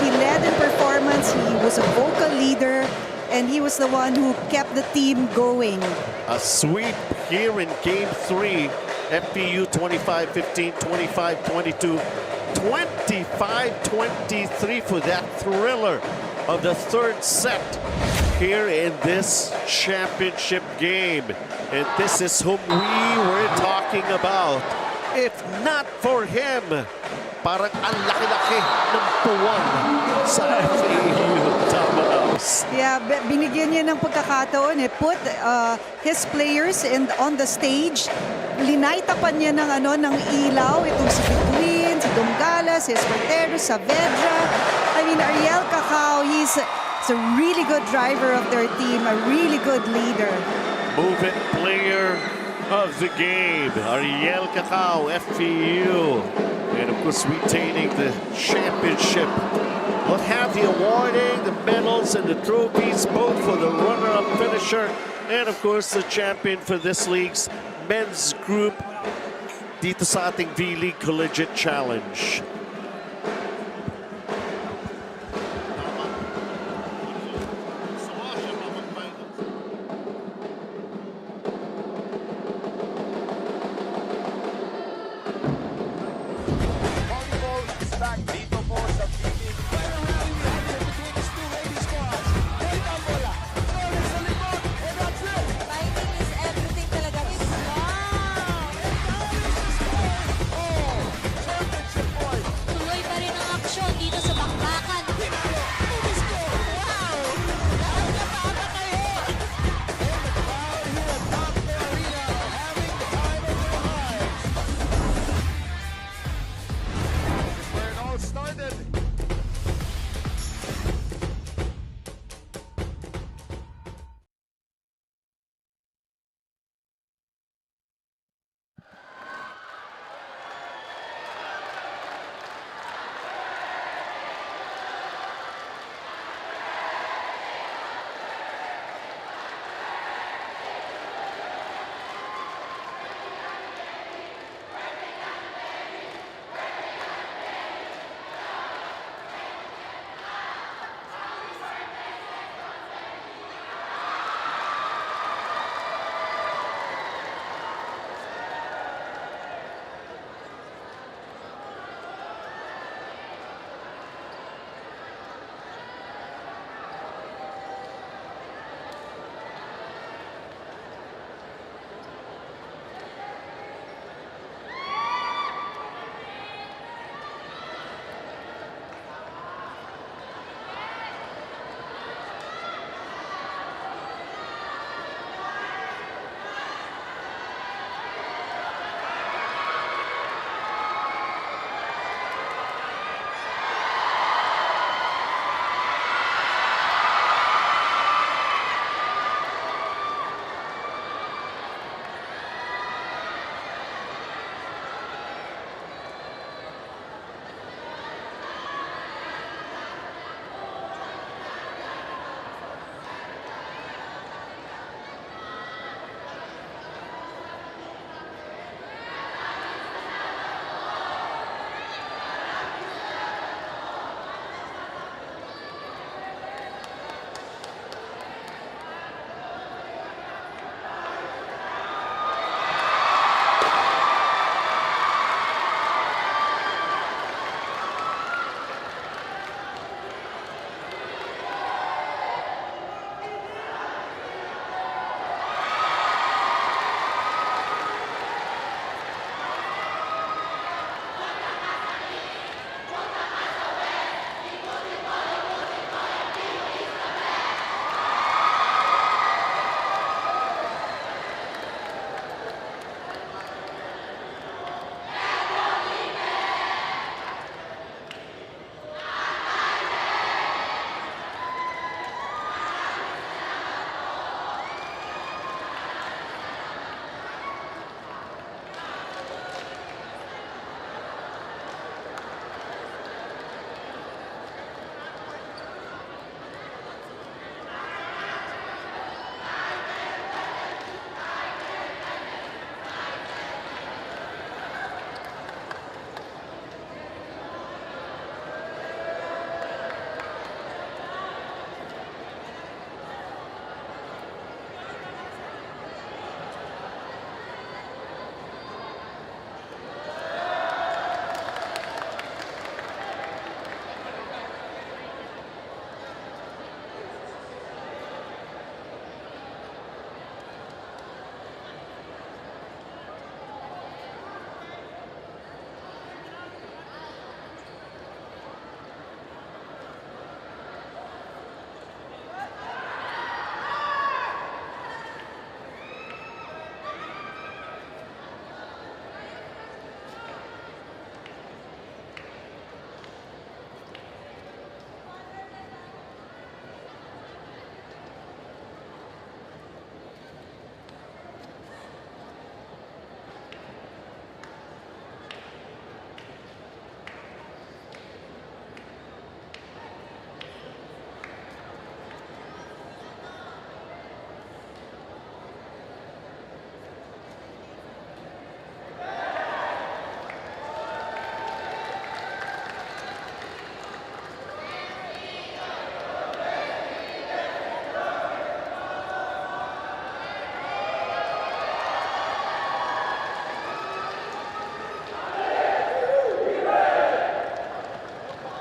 he led in performance, he was a vocal leader, and he was the one who kept the team going. A sweep here in Game 3. FEU 25-15, 25-22, 25-23 for that thriller of the third set here in this championship game. And this is whom we were talking about. If not for him, parang ang laki-laki ng puwan sa FEU Tamaraws. Tamaraws. Yeah, binigyan niya ng pagkakataon put his players on the stage. Linaitapan niya ng ilaw itong si Bituin, si Dongala, si Espartero, Saavedra. I mean, Ariel Cacao, he's a really good driver of their team, a really good leader. Move-it player of the game, Ariel Cacao, FEU. And of course, retaining the championship. We'll have the awarding, the medals and the trophies, both for the runner-up finisher and of course the champion for this league's men's group dito sa ating V-League Collegiate Challenge. Timing is everything talaga. Wow!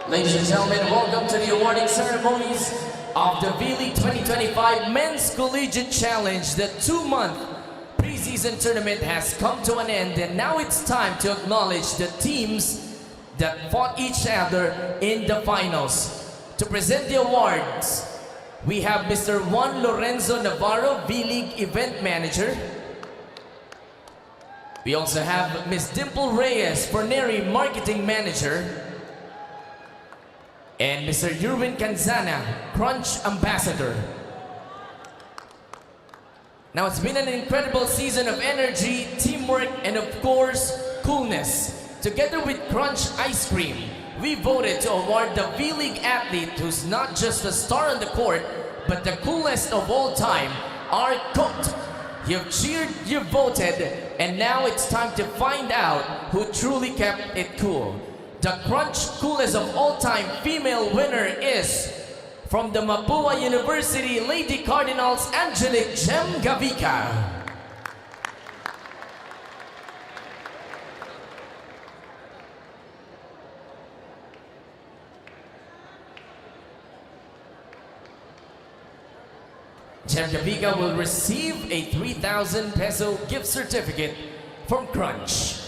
Ladies and gentlemen, welcome to the awarding ceremonies of the V-League 2025 Men's Collegiate Challenge. The 2-month preseason tournament has come to an end, and now it's time to acknowledge the teams that fought each other in the finals. To present the awards, we have Mr. Juan Lorenzo Navarro, V-League Event Manager. We also have Ms. Dimple Reyes, Forneri Marketing Manager. And Mr. Yurwin Canzana, Crunch Ambassador. Now, it's been an incredible season of energy, teamwork, and of course, coolness. Together with Crunch Ice Cream, we voted to award the V-League athlete who's not just a star on the court, but the coolest of all time, our coach. You've cheered, you've voted, and now it's time to find out who truly kept it cool. The Crunch Coolest of All-Time female winner is from the Mapua University Lady Cardinals, Angelic Gem Gavica. Gem Gavica will receive a 3,000 peso gift certificate from Crunch.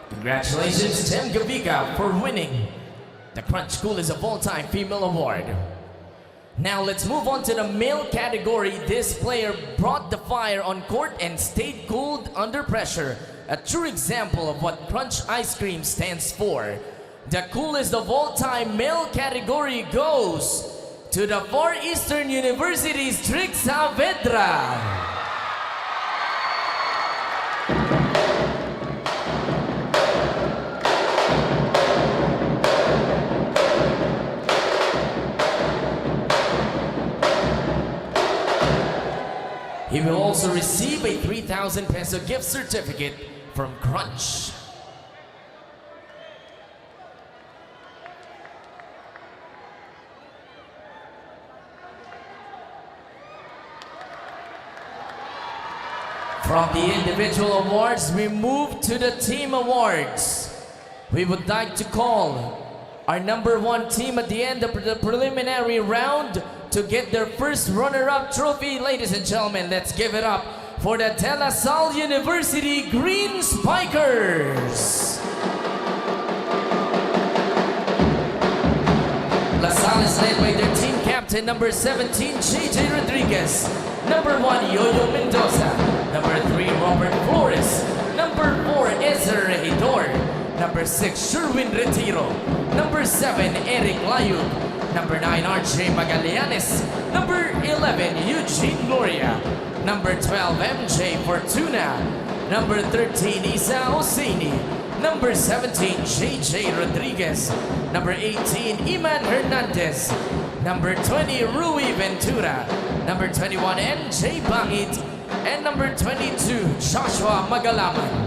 Congratulations, Gem Gavica, for winning the Crunch Coolest of All-Time Female Award. Now let's move on to the male category. This player brought the fire on court and stayed cool under pressure. A true example of what Crunch Ice Cream stands for. The coolest of all-time male category goes to the Far Eastern University's Trick Saavedra. He will also receive a 3,000 peso gift certificate from Crunch. From the individual awards, we move to the team awards. We would like to call our #1 team at the end of the preliminary round to get their first runner-up trophy. Ladies and gentlemen, let's give it up for the De La Salle University Green Spikers. La Salle is led by their team captain, number 17, JJ Rodriguez, number 1, Yoyo Mendoza, number 3, Robert Flores, number 4, Ezer Regidor, number 6, Sherwin Retiro, number 7, Eric Layug, number 9, RJ Magallanes, number 11, Eugene Gloria, number 12, MJ Fortuna, number 13, Isa Hosseini, number 17, JJ Rodriguez, number 18, Iman Hernandez, number 20, Rui Ventura, number 21, MJ Bangit, and number 22, Joshua Magalaman.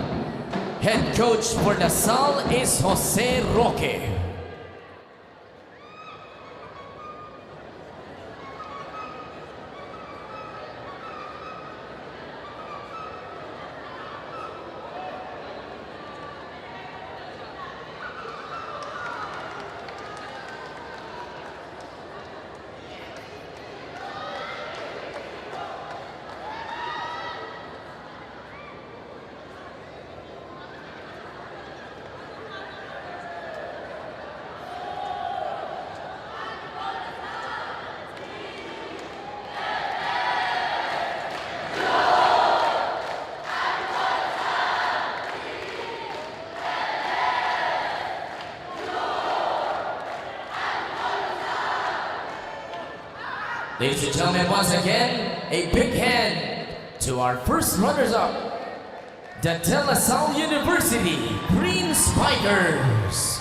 Head coach for La Salle is Jose Roque. Ladies and gentlemen, once again, a big hand to our first runners-up, the De La Salle University Green Spikers.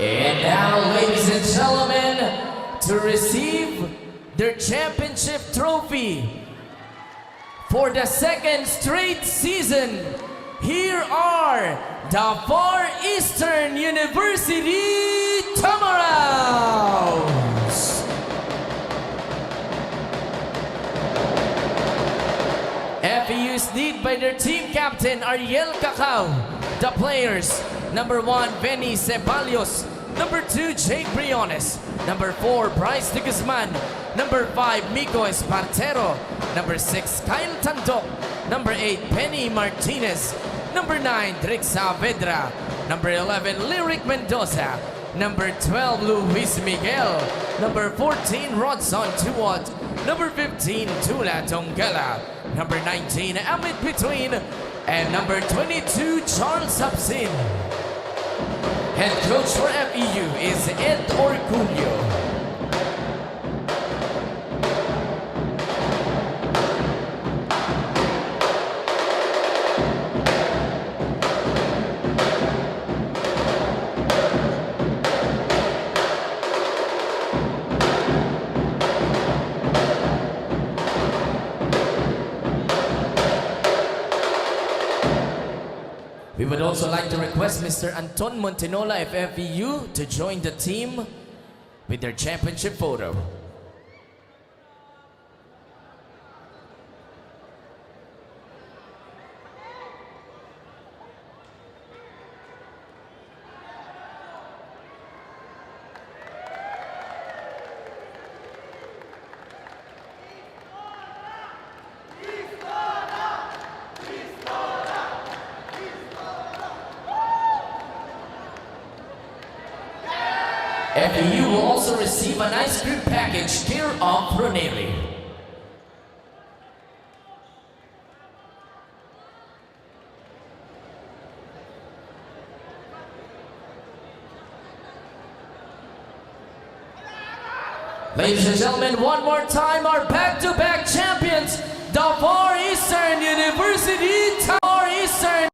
And now, ladies and gentlemen, to receive their championship trophy for the second straight season, here are the Far Eastern University Tamaraws. FEU is led by their team captain Ariel Cacao. The players, number 1, Benny Ceballos. Number 2, Jake Briones. Number 4, Bryce de Guzman. Number 5, Miko Espartero. Number 6, Kyle Tandok. Number 8, Penny Martinez. Number 9, Drix Saavedra. Number 11, Lyric Mendoza. Number 12, Luis Miguel. Number 14, Rodson Tuwot. Number 15, Tula Tongala. Number 19, Amit Between. And number 22, Charles Absin. Head coach for FEU is Ed Orculio. We would also like to request Mr. Anton Montenola of FEU to join the team with their championship photo. FEU will also receive an ice cream package care of Ronelli. Ladies and gentlemen, one more time, our back-to-back champions, the Far Eastern University Tamaraws.